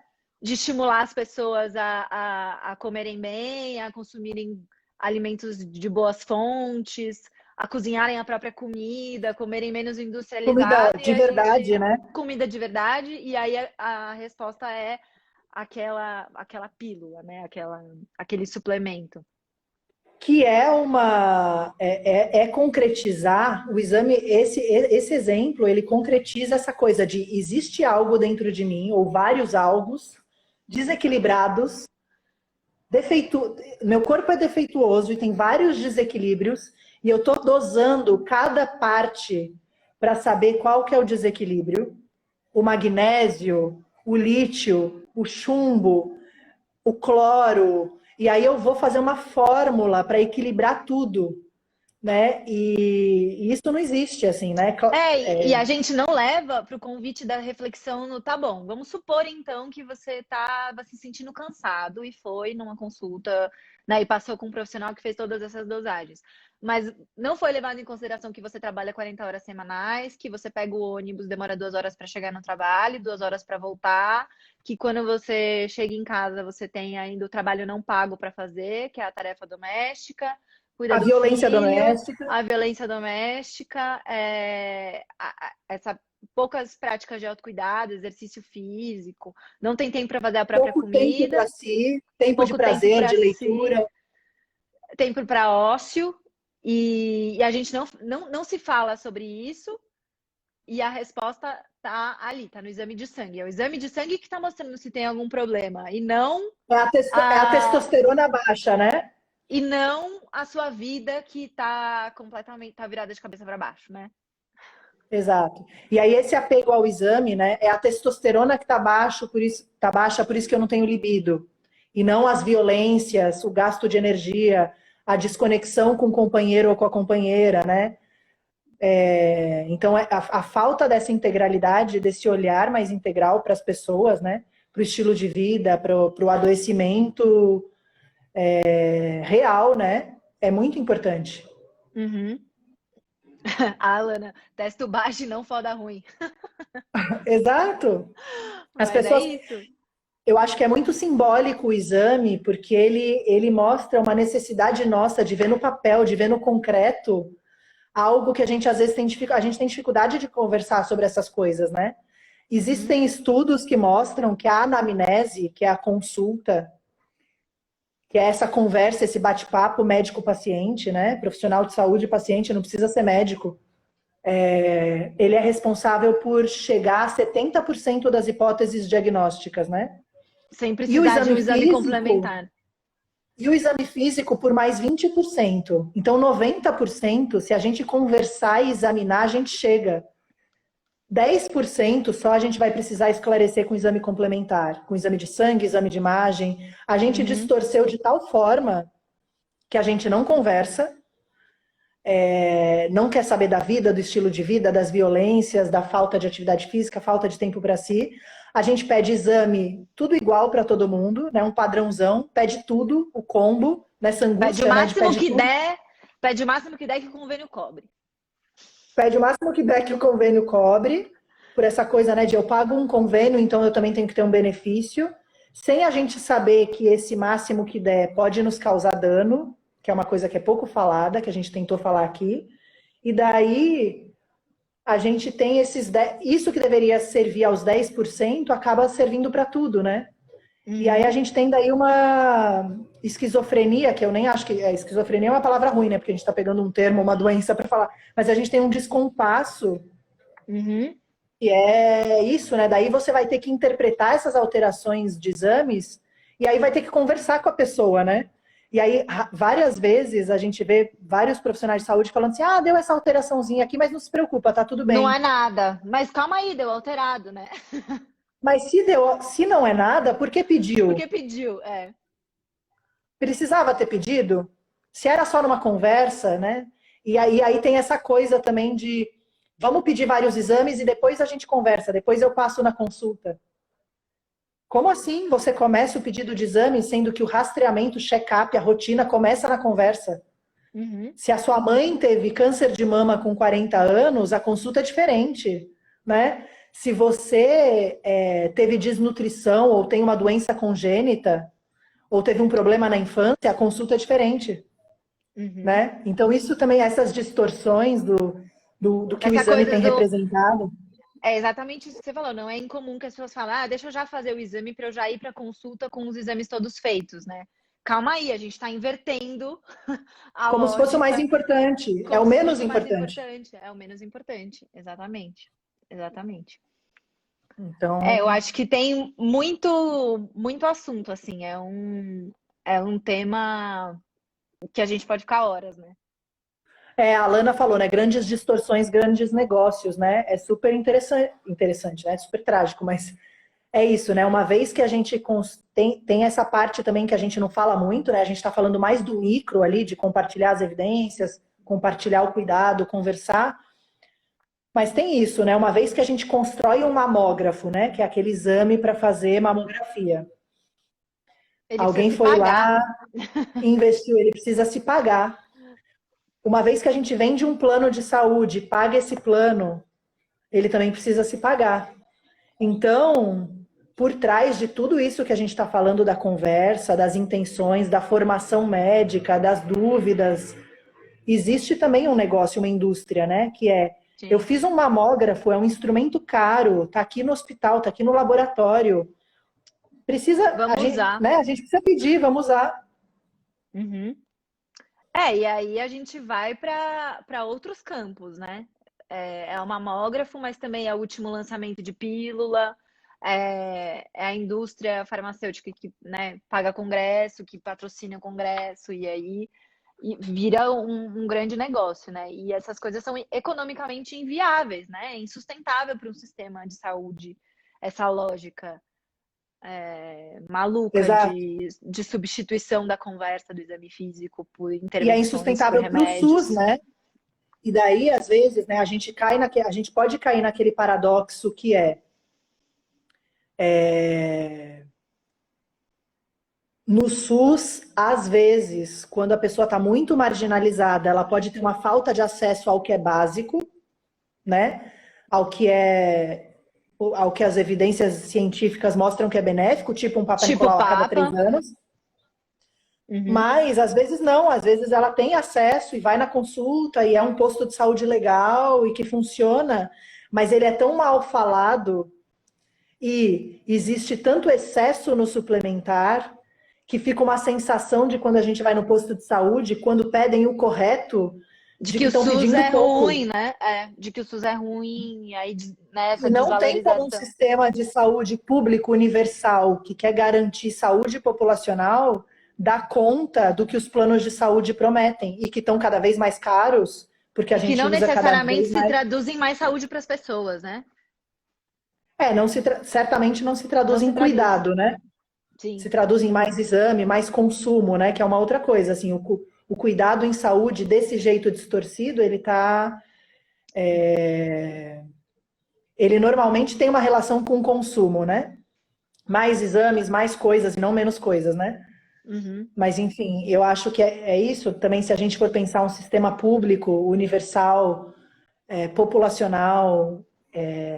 de estimular as pessoas a comerem bem, a consumirem alimentos de boas fontes, a cozinharem a própria comida, comerem menos
Comida
industrializado, e
de
a
verdade,
gente
né?
comida de verdade, e aí a resposta é aquela pílula, né? Aquele suplemento.
Que é é concretizar o exame, esse exemplo, ele concretiza essa coisa de existe algo dentro de mim, ou vários algos desequilibrados, meu corpo é defeituoso e tem vários desequilíbrios, e eu estou dosando cada parte para saber qual que é o desequilíbrio. o magnésio, o lítio, o chumbo, o cloro, e aí eu vou fazer uma fórmula para equilibrar tudo, né? E isso não existe, assim, né?
E a gente não leva para o convite da reflexão no tá bom. Vamos supor então que você estava se sentindo cansado e foi numa consulta, né, e passou com um profissional que fez todas essas dosagens. Mas não foi levado em consideração que você trabalha 40 horas semanais, que você pega o ônibus, demora 2 horas para chegar no trabalho, 2 horas para voltar, que quando você chega em casa você tem ainda o trabalho não pago para fazer, que é a tarefa doméstica, cuida
A
do
violência
filho,
doméstica.
a violência doméstica, essa poucas práticas de autocuidado, exercício físico, não tem tempo para fazer a própria
Pouco tempo
comida,
para si, tempo de
pouco tempo
prazer,
para
de
si,
leitura.
tempo para ócio, e a gente não se fala sobre isso, e a resposta tá ali, tá no exame de sangue. É o exame de sangue que está mostrando se tem algum problema,
É a
a,
testosterona baixa, né?
e não a sua vida que tá completamente, tá virada de cabeça para baixo, né?
Exato. E aí esse apego ao exame, né, é a testosterona que está baixo, por isso tá baixa, por isso que eu não tenho libido. E não as violências, o gasto de energia, a desconexão com o companheiro ou com a companheira, né? Então a falta dessa integralidade, desse olhar mais integral para as pessoas, né? Para o estilo de vida, para o adoecimento real, né? É muito importante.
Uhum. A Alana, testo baixo e não foda ruim.
Exato. As
Mas é
pessoas,
isso.
eu acho que é muito simbólico o exame, porque ele mostra uma necessidade nossa de ver no papel, de ver no concreto, algo que a gente às vezes a gente tem dificuldade de conversar sobre essas coisas, né?
Uhum.
Existem estudos que mostram que a anamnese, que é a consulta, que é essa conversa, esse bate-papo médico-paciente, né? Profissional de saúde e paciente, não precisa ser médico. Ele é responsável por chegar a 70% das hipóteses diagnósticas, né?
Sem
E o
precisar de
exame
um exame
físico,
complementar.
por mais 20%. Então, 90%, se a gente conversar e examinar, a gente chega. 10% só a gente vai precisar esclarecer com exame complementar, com exame de sangue, exame de imagem. A gente
Uhum.
distorceu de tal forma que a gente não conversa, não quer saber da vida, do estilo de vida, das violências, da falta de atividade física, falta de tempo para si. A gente pede exame tudo igual para todo mundo, né? Um padrãozão, pede tudo, o combo, nessa
Pede o
angústia, né? De
máximo
pede
que
tudo,
der, pede o máximo que der que o convênio cobre.
pede o máximo que der que o convênio cobre, por essa coisa, né? De eu pago um convênio, então eu também tenho que ter um benefício, sem a gente saber que esse máximo que der pode nos causar dano, que é uma coisa que é pouco falada, que a gente tentou falar aqui. E daí a gente tem esses 10, isso que deveria servir aos 10% acaba servindo para tudo, né? E aí a
Uhum.
gente tem daí uma esquizofrenia, que eu nem acho que esquizofrenia é uma palavra ruim, né? Porque a gente está pegando um termo, uma doença para falar, mas a gente tem um descompasso
Uhum.
e é isso, né? Daí você vai ter que interpretar essas alterações de exames e aí vai ter que conversar com a pessoa, né? E aí, várias vezes, a gente vê vários profissionais de saúde falando assim: ah, deu essa alteraçãozinha aqui, mas não se preocupa, tá tudo
Não é
bem.
nada. Mas calma aí, deu alterado, né?
Mas se não é nada, por que pediu?
Porque pediu, é.
Precisava ter pedido? Se era só numa conversa, né? E aí tem essa coisa também de vamos pedir vários exames e depois a gente conversa, depois eu passo na consulta. Como assim você começa o pedido de exame, sendo que o rastreamento, o check-up, a rotina começa na conversa?
Uhum.
Se a sua mãe teve câncer de mama com 40 anos, a consulta é diferente, né? Se você teve desnutrição ou tem uma doença congênita ou teve um problema na infância, a consulta é diferente,
Uhum.
né? Então isso também, essas distorções do que o
Essa
exame
coisa
tem
do.
representado.
É exatamente isso que você falou. Não é incomum que as pessoas falem, ah, deixa eu já fazer o exame para eu já ir para consulta com os exames todos feitos, né? Calma aí, a gente está invertendo a
Como se fosse o mais
lógica
importante, é
como
o
se
menos
fosse o mais
importante.
importante. É o menos importante. Exatamente. Exatamente. Eu
Então,
acho que tem muito assunto, assim. É um tema que a gente pode ficar horas, né?
A Alana falou, né? Grandes distorções, grandes negócios, né? É super interessante, né? Super trágico, mas é isso, né? Uma vez que a gente tem essa parte também que a gente não fala muito, né? A gente está falando mais do micro ali, de compartilhar as evidências, compartilhar o cuidado, conversar. Mas tem isso, né? Uma vez que a gente constrói um mamógrafo, né? Que é aquele exame para fazer mamografia.
Ele precisa
Alguém
se
foi
pagar.
lá, investiu, ele precisa se pagar. Uma vez que a gente vende um plano de saúde, paga esse plano, ele também precisa se pagar. Então, por trás de tudo isso que a gente está falando da conversa, das intenções, da formação médica, das dúvidas, existe também um negócio, uma indústria, né? Que é, eu
Sim.
fiz um mamógrafo, é um instrumento caro, está aqui no hospital, está aqui no laboratório. Precisa,
Vamos usar.
né? A gente precisa pedir, vamos usar.
Uhum. E aí a gente vai para outros campos, né? É o mamógrafo, mas também é o último lançamento de pílula, é a indústria farmacêutica que, né, paga congresso, que patrocina o congresso, e aí vira um grande negócio, né? E essas coisas são economicamente inviáveis, né? É insustentável para um sistema de saúde, essa lógica maluca
Exato.
de substituição da conversa do exame físico por
E é
intervenções, por
insustentável para o SUS,
remédios.
né? E daí, às vezes, né, a gente pode cair naquele paradoxo que no SUS, às vezes, quando a pessoa está muito marginalizada, ela pode ter uma falta de acesso ao que é básico, né? Ao que é ao que as evidências científicas mostram que é benéfico, tipo um Papa
Tipo
Nicolau a cada 3
Papa.
anos.
Uhum.
Mas às vezes não, às vezes ela tem acesso e vai na consulta e é um posto de saúde legal e que funciona, mas ele é tão mal falado e existe tanto excesso no suplementar que fica uma sensação de quando a gente vai no posto de saúde, quando pedem o correto,
De
de
que
que
o
estão
SUS
pedindo
é
pouco.
ruim, né? De que o SUS é ruim, aí né, essa
E não tem como um
desvalorização.
sistema de saúde público universal que quer garantir saúde populacional dar conta do que os planos de saúde prometem e que estão cada vez mais caros, porque a
E que
gente
não
usa cada
necessariamente
vez
se
mais.
traduz em mais saúde para as pessoas, né?
Não se certamente não se
Não
traduz
se
em
traduz.
cuidado, né? Se
Sim.
traduz em mais exame, mais consumo, né? Que é uma outra coisa. Assim, o cuidado em saúde desse jeito distorcido, ele normalmente tem uma relação com o consumo, né? Mais exames, mais coisas e não menos coisas, né?
Uhum.
Mas, enfim, eu acho que é isso. Também, se a gente for pensar um sistema público, universal, populacional,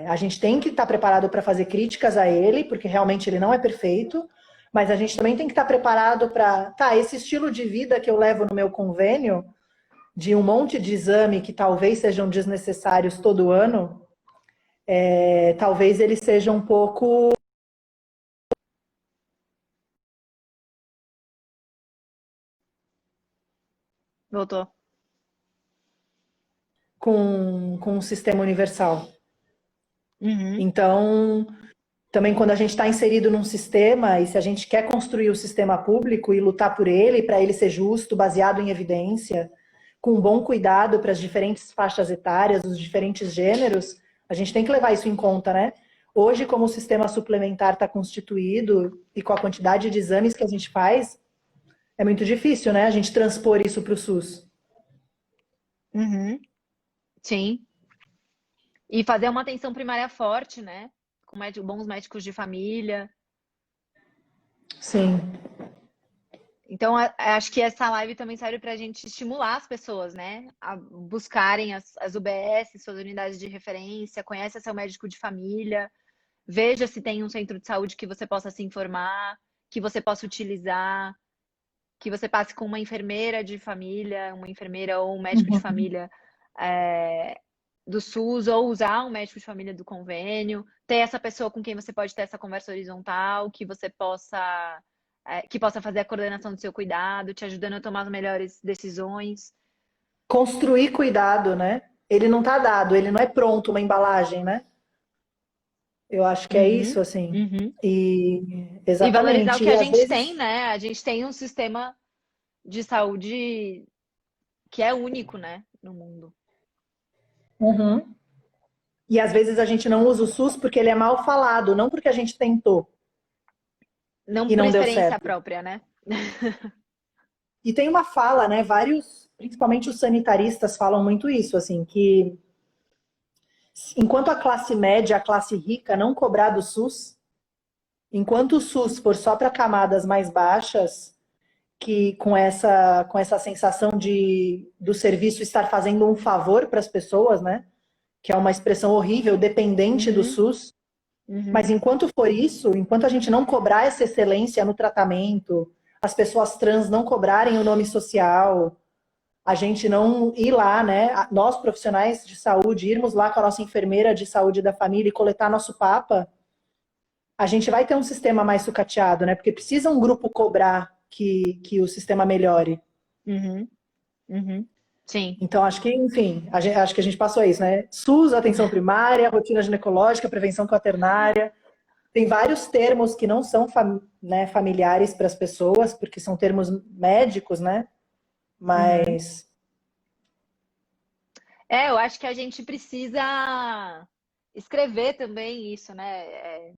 a gente tem que estar preparado para fazer críticas a ele, porque realmente ele não é perfeito, mas a gente também tem que estar preparado para, tá, esse estilo de vida que eu levo no meu convênio, de um monte de exame que talvez sejam desnecessários todo ano, talvez ele seja um pouco
Voltou.
com um sistema universal.
Uhum.
Então, também quando a gente está inserido num sistema e se a gente quer construir o sistema público e lutar por ele, para ele ser justo, baseado em evidência, com bom cuidado para as diferentes faixas etárias, os diferentes gêneros, a gente tem que levar isso em conta, né? Hoje, como o sistema suplementar está constituído e com a quantidade de exames que a gente faz, é muito difícil, né? A gente transpor isso para o SUS.
Uhum. Sim. E fazer uma atenção primária forte, né? Com bons médicos de família.
Sim,
Então, acho que essa live também serve para a gente estimular as pessoas, né? A buscarem as UBS, suas unidades de referência, conheça seu médico de família, veja se tem um centro de saúde que você possa se informar, que você possa utilizar, que você passe com uma enfermeira de família, uma enfermeira ou um médico de família é, do SUS, ou usar um médico de família do convênio, ter essa pessoa com quem você pode ter essa conversa horizontal, que possa fazer a coordenação do seu cuidado, te ajudando a tomar as melhores decisões.
construir cuidado, né? Ele não está dado, ele não é pronto, uma embalagem, né? Eu acho que é
Uhum,
isso, assim.
uhum.
E
E valorizar o
exatamente.
que
E
a
às
gente tem,
vezes,
né? A gente tem um sistema de saúde que é único, né? no mundo.
Uhum. E às vezes a gente não usa o SUS porque ele é mal falado, não porque a gente tentou
Não
e
por
não deu
experiência
certo.
própria, né?
E tem uma fala, né? Vários, principalmente os sanitaristas, falam muito isso, assim, que enquanto a classe média, a classe rica não cobrar do SUS, enquanto o SUS for só para camadas mais baixas, que com essa sensação de do serviço estar fazendo um favor para as pessoas, né? Que é uma expressão horrível, dependente do
Uhum,
SUS. Mas
uhum.
enquanto for isso, enquanto a gente não cobrar essa excelência no tratamento, as pessoas trans não cobrarem o nome social, a gente não ir lá, né? Nós profissionais de saúde, irmos lá com a nossa enfermeira de saúde da família e coletar nosso papa, a gente vai ter um sistema mais sucateado, né? Porque precisa um grupo cobrar que o sistema melhore.
Uhum, uhum. Sim.
Então, acho que, enfim, acho que a gente passou isso, né? SUS, atenção primária, rotina ginecológica, prevenção quaternária. Tem vários termos que não são né, familiares para as pessoas, porque são termos médicos, né?
Uhum.
Mas.
Eu acho que a gente precisa escrever também isso, né?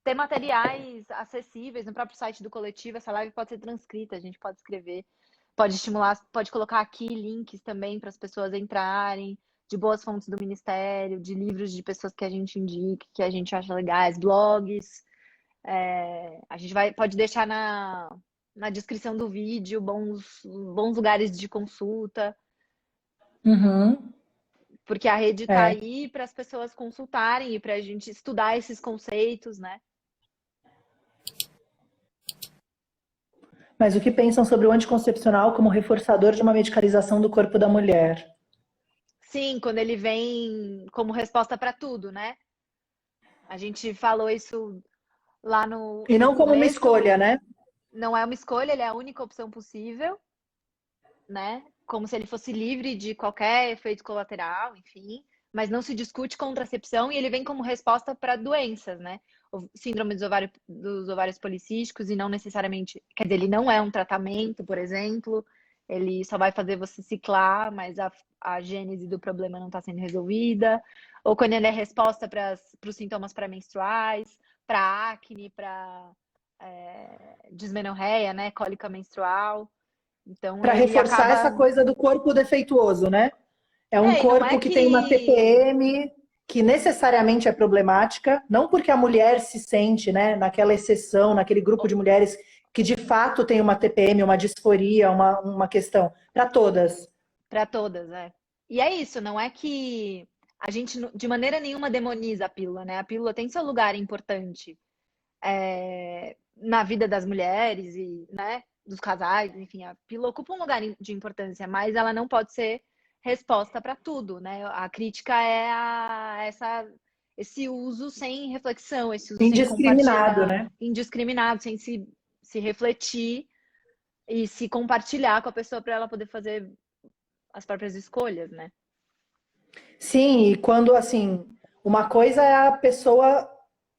Ter materiais acessíveis no próprio site do coletivo. Essa live pode ser transcrita, a gente pode escrever, pode estimular, pode colocar aqui links também para as pessoas entrarem, de boas fontes do Ministério, de livros de pessoas que a gente indica, que a gente acha legais, blogs. A gente pode deixar na descrição do vídeo bons lugares de consulta,
Uhum,
porque a rede está
é.
aí para as pessoas consultarem e para a gente estudar esses conceitos, né?
Mas o que pensam sobre o anticoncepcional como reforçador de uma medicalização do corpo da mulher?
Sim, quando ele vem como resposta para tudo, né? A gente falou isso lá
E
no
não como uma
começo.
escolha, né?
Não é uma escolha, ele é a única opção possível, né? Como se ele fosse livre de qualquer efeito colateral, enfim. Mas não se discute contracepção e ele vem como resposta para doenças, né? O síndrome dos ovários policísticos e não necessariamente. Quer dizer, ele não é um tratamento, por exemplo. Ele só vai fazer você ciclar, mas a gênese do problema não está sendo resolvida. Ou quando ele é resposta para os sintomas pré-menstruais, para acne, para dismenorreia, né? Cólica menstrual. Então
Para
ele
reforçar essa
acaba.
coisa do corpo defeituoso, né? É um
E não é
corpo que tem uma
que.
TPM que necessariamente é problemática, não porque a mulher se sente, né, naquela exceção, naquele grupo de mulheres que de fato tem uma TPM, uma disforia, uma questão, para todas.
Para todas, é. E é isso, não é que a gente de maneira nenhuma demoniza a pílula, né? A pílula tem seu lugar importante na vida das mulheres e, né, dos casais, enfim, a pílula ocupa um lugar de importância, mas ela não pode ser resposta para tudo, né? A crítica é esse uso sem reflexão, esse uso sem
Indiscriminado,
compartilhar,
né?
indiscriminado, sem se refletir e se compartilhar com a pessoa para ela poder fazer as próprias escolhas, né?
Sim, e quando assim, uma coisa é a pessoa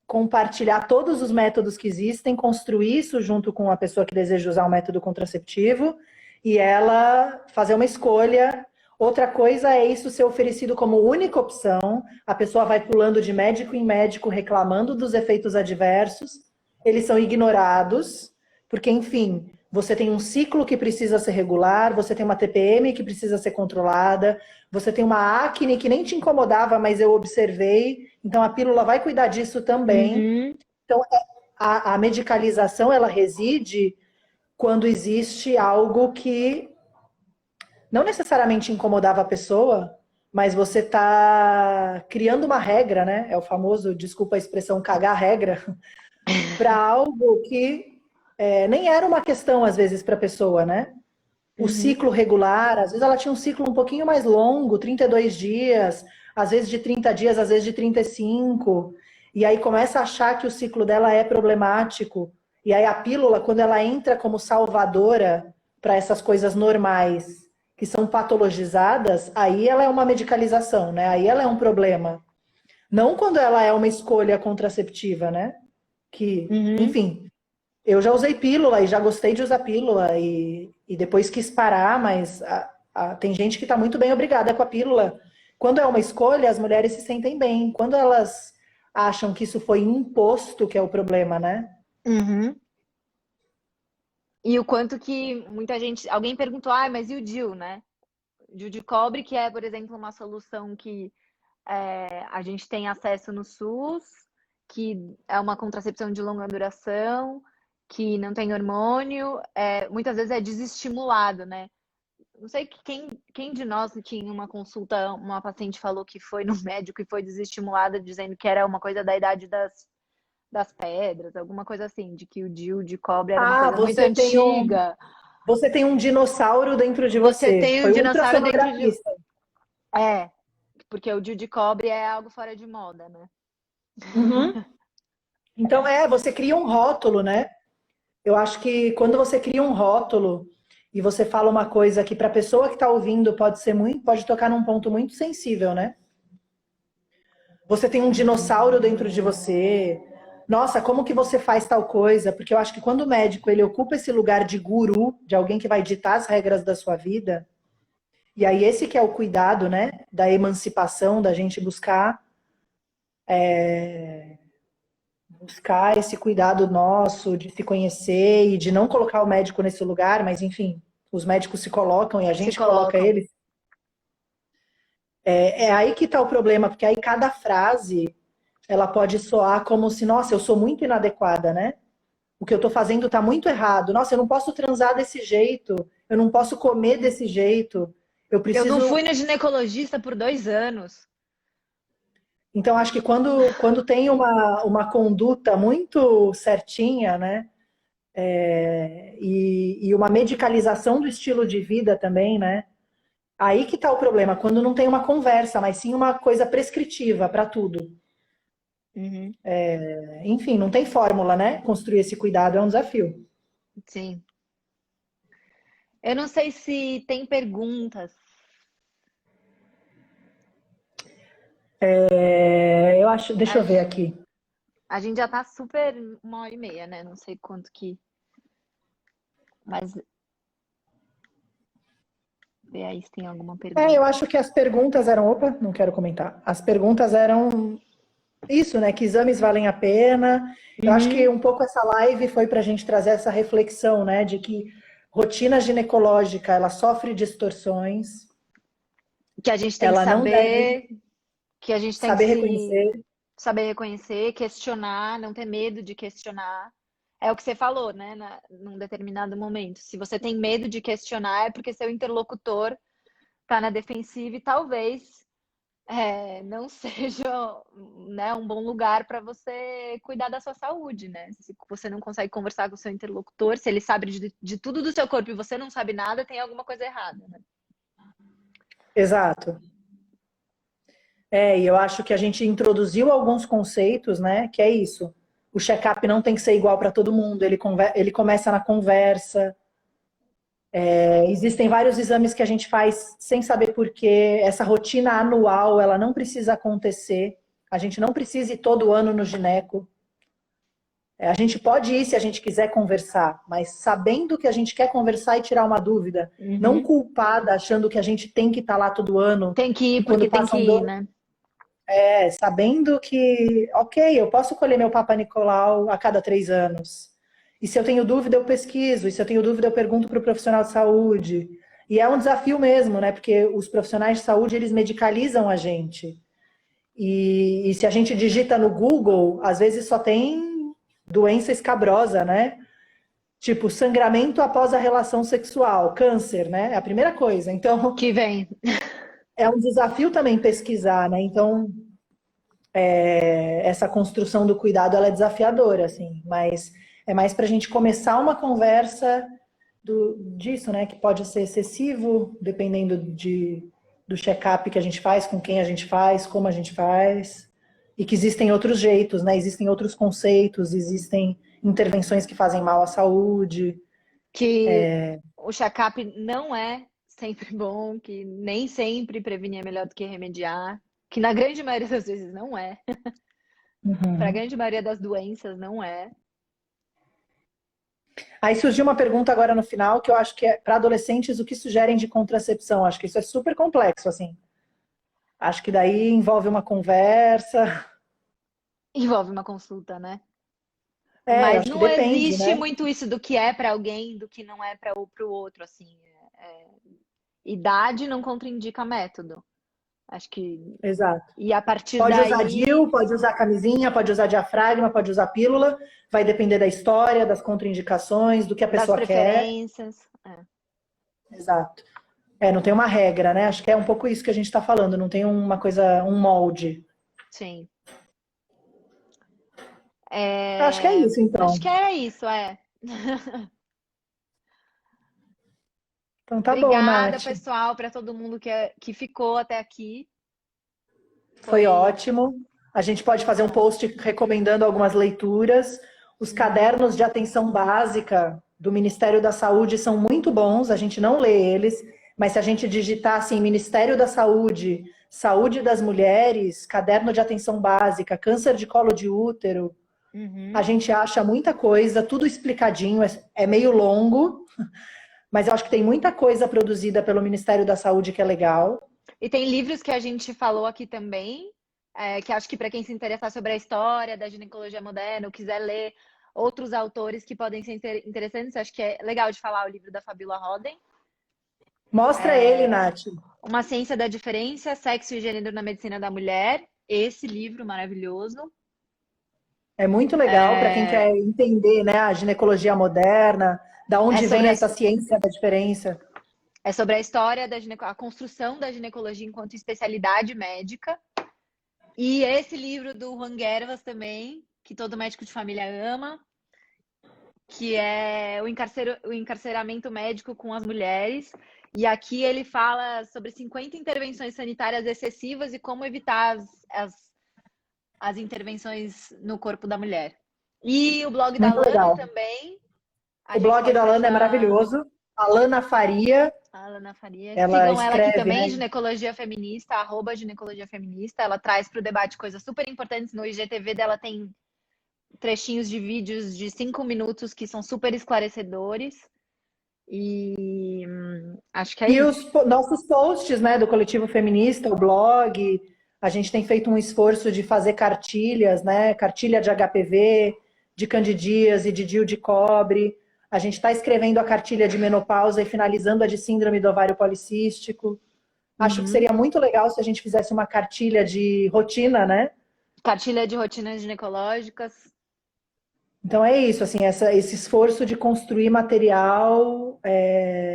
compartilhar todos os métodos que existem, construir isso junto com a pessoa que deseja usar o método contraceptivo e ela fazer uma escolha. Outra coisa é isso ser oferecido como única opção, a pessoa vai pulando de médico em médico reclamando dos efeitos adversos, eles são ignorados, porque, enfim, você tem um ciclo que precisa ser regular, você tem uma TPM que precisa ser controlada, você tem uma acne que nem te incomodava, mas eu observei, então a pílula vai cuidar disso também.
Uhum,
Então, a medicalização, ela reside quando existe algo que não necessariamente incomodava a pessoa, mas você está criando uma regra, né? É o famoso, desculpa a expressão, cagar a regra, para algo que nem era uma questão, às vezes, para a pessoa, né? O
uhum.
ciclo regular, às vezes ela tinha um ciclo um pouquinho mais longo, 32 dias, às vezes de 30 dias, às vezes de 35, e aí começa a achar que o ciclo dela é problemático, e aí a pílula, quando ela entra como salvadora para essas coisas normais, que são patologizadas, aí ela é uma medicalização, né? Aí ela é um problema. Não quando ela é uma escolha contraceptiva, né? Que,
Uhum.
enfim, eu já usei pílula e já gostei de usar pílula e depois quis parar, mas Tem gente que está muito bem obrigada com a pílula. Quando é uma escolha, as mulheres se sentem bem. Quando elas acham que isso foi imposto, que é o problema, né?
Uhum. E o quanto que muita gente. Alguém perguntou, mas e o DIU, né? DIU de cobre, que é, por exemplo, uma solução que a gente tem acesso no SUS, que é uma contracepção de longa duração, que não tem hormônio, muitas vezes é desestimulado, né? Não sei quem de nós que em uma consulta, uma paciente falou que foi no médico e foi desestimulada, dizendo que era uma coisa da idade das pedras, alguma coisa assim, de que o DIU de cobre era uma
Ah,
coisa muito antiga.
você tem um dinossauro dentro de
Você
você.
tem um
Foi o
dinossauro dentro de.
ultrassonografista.
É, porque o DIU de cobre é algo fora de moda, né?
Uhum. Então, você cria um rótulo, né? Eu acho que quando você cria um rótulo e você fala uma coisa que para a pessoa que está ouvindo pode tocar num ponto muito sensível, né? Você tem um dinossauro dentro de você. Nossa, como que você faz tal coisa? Porque eu acho que quando o médico ele ocupa esse lugar de guru, de alguém que vai ditar as regras da sua vida, e aí esse que é o cuidado, né, da emancipação, da gente buscar esse cuidado nosso de se conhecer e de não colocar o médico nesse lugar, mas enfim, os médicos se colocam e a
Se
gente coloca
colocam.
eles. É aí que está o problema, porque aí cada frase ela pode soar como se, nossa, eu sou muito inadequada, né? O que eu estou fazendo está muito errado. Nossa, eu não posso transar desse jeito, eu não posso comer desse jeito. Eu
Eu não fui
preciso.
no ginecologista por 2 anos.
Então, acho que quando tem uma conduta muito certinha, né? E uma medicalização do estilo de vida também, né? Aí que está o problema, quando não tem uma conversa, mas sim uma coisa prescritiva para tudo.
Uhum,
Enfim, não tem fórmula, né? Construir esse cuidado é um desafio.
sim. Eu não sei se tem perguntas.
Eu acho, deixa
A,
eu ver
g-
aqui.
a gente já tá super 1h30, né? Não sei quanto que. Mas vê aí se tem alguma
Eu
pergunta.
acho que as perguntas eram, opa, não quero comentar. As perguntas eram isso, né? Que exames valem a pena. Eu acho que
Uhum.
um pouco essa live foi para a gente trazer essa reflexão, né? De que rotina ginecológica ela sofre distorções,
Que a gente tem que
ela não deve
saber, que a gente tem que
saber
se
reconhecer.
saber reconhecer, questionar, não ter medo de questionar. É o que você falou, né? Num determinado momento. Se você tem medo de questionar, é porque seu interlocutor tá na defensiva e talvez não seja, né, um bom lugar para você cuidar da sua saúde, né? Se você não consegue conversar com o seu interlocutor, se ele sabe de tudo do seu corpo e você não sabe nada, tem alguma coisa errada, né?
Exato. E eu acho que a gente introduziu alguns conceitos, né? Que é isso. O check-up não tem que ser igual para todo mundo, ele começa na conversa. Existem vários exames que a gente faz sem saber por quê. Essa rotina anual, ela não precisa acontecer. A gente não precisa ir todo ano no gineco. A gente pode ir se a gente quiser conversar, mas sabendo que a gente quer conversar e tirar uma dúvida, não
Uhum.
culpada, achando que a gente tem que estar lá todo ano
Tem que ir
e quando
porque tem que
passam
ir,
dois,
né?
sabendo que, ok, eu posso colher meu Papa Nicolau a cada 3 anos. E se eu tenho dúvida, eu pesquiso. E se eu tenho dúvida, eu pergunto para o profissional de saúde. E é um desafio mesmo, né? Porque os profissionais de saúde, eles medicalizam a gente. E se a gente digita no Google, às vezes só tem doença escabrosa, né? Tipo, sangramento após a relação sexual, câncer, né? É a primeira coisa. Então,
Que vem.
é um desafio também pesquisar, né? Então, essa construção do cuidado ela é desafiadora, assim, mas é mais para a gente começar uma conversa disso, né? Que pode ser excessivo, dependendo do check-up que a gente faz, com quem a gente faz, como a gente faz, e que existem outros jeitos, né? Existem outros conceitos, existem intervenções que fazem mal à saúde.
Que o check-up não é sempre bom, que nem sempre prevenir é melhor do que remediar, que na grande maioria das vezes não é. Para a
Uhum.
grande maioria das doenças não é.
Aí surgiu uma pergunta agora no final, que eu acho que é para adolescentes, o que sugerem de contracepção? Acho que isso é super complexo, assim. Acho que daí envolve uma conversa.
Envolve uma consulta, né?
Eu
Mas
acho que
não
depende,
existe
né?
muito isso do que é para alguém, do que não é para o outro, assim. Idade não contraindica método. Acho que.
Exato.
E a partir
Pode usar
daí,
DIU, pode usar camisinha, pode usar diafragma, pode usar pílula. Vai depender da história, das contraindicações, do que a
das
pessoa quer.
preferências.
Exato. Não tem uma regra, né? Acho que é um pouco isso que a gente está falando. Não tem uma coisa, um molde.
Sim.
Acho que é isso,
Acho
então.
que é isso, é.
Então tá bom,
Obrigada,
Nath.
pessoal, para todo mundo que ficou até aqui.
Foi
Foi.
ótimo. A gente pode fazer um post recomendando algumas leituras. Os
Uhum.
cadernos de atenção básica do Ministério da Saúde são muito bons, a gente não lê eles, mas se a gente digitar assim, Ministério da Saúde, Saúde das Mulheres, caderno de atenção básica, câncer de colo de útero, a
Uhum.
gente acha muita coisa, tudo explicadinho, é meio longo, mas eu acho que tem muita coisa produzida pelo Ministério da Saúde que é legal.
E tem livros que a gente falou aqui também, que acho que para quem se interessar sobre a história da ginecologia moderna, ou quiser ler outros autores que podem ser interessantes, acho que é legal de falar o livro da Fabiola Roden,
Mostra ele, Nath.
Uma Ciência da Diferença, Sexo e Gênero na Medicina da Mulher. Esse livro maravilhoso.
É muito legal para quem quer entender, né, a ginecologia moderna, da
É
onde vem
sobre a,
essa ciência da diferença.
é sobre a história a construção da ginecologia enquanto especialidade médica. E esse livro do Juan Gervas também, que todo médico de família ama, que é o encarceramento médico com as mulheres. E aqui ele fala sobre 50 intervenções sanitárias excessivas e como evitar as intervenções no corpo da mulher. E o blog da
Muito
Lana
legal.
também, a
O
gente
blog
pode
da Lana é
deixar
maravilhoso. A Lana Faria,
a Lana Faria.
ela
Sigam ela aqui
escreve,
também,
né?
Ginecologia Feminista, @ginecologia feminista. Ela traz para o debate coisas super importantes. No IGTV dela tem trechinhos de vídeos de 5 minutos que são super esclarecedores. E acho que é
E
isso.
os nossos posts, né, do Coletivo Feminista, o blog, a gente tem feito um esforço de fazer cartilhas, né? Cartilha de HPV, de candidíase, de DIU de cobre. A gente está escrevendo a cartilha de menopausa e finalizando a de síndrome do ovário policístico. Acho que
Uhum.
seria muito legal se a gente fizesse uma cartilha de rotina, né?
Cartilha de rotinas ginecológicas.
Então é isso, assim, esse esforço de construir material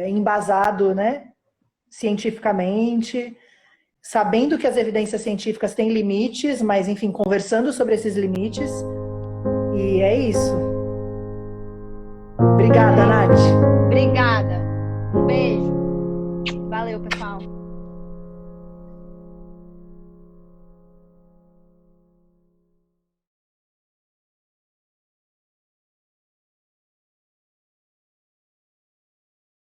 embasado, né, cientificamente, sabendo que as evidências científicas têm limites, mas enfim, conversando sobre esses limites. E é isso. Obrigada,
É isso.
Nath.
Obrigada. Um beijo. Valeu, pessoal.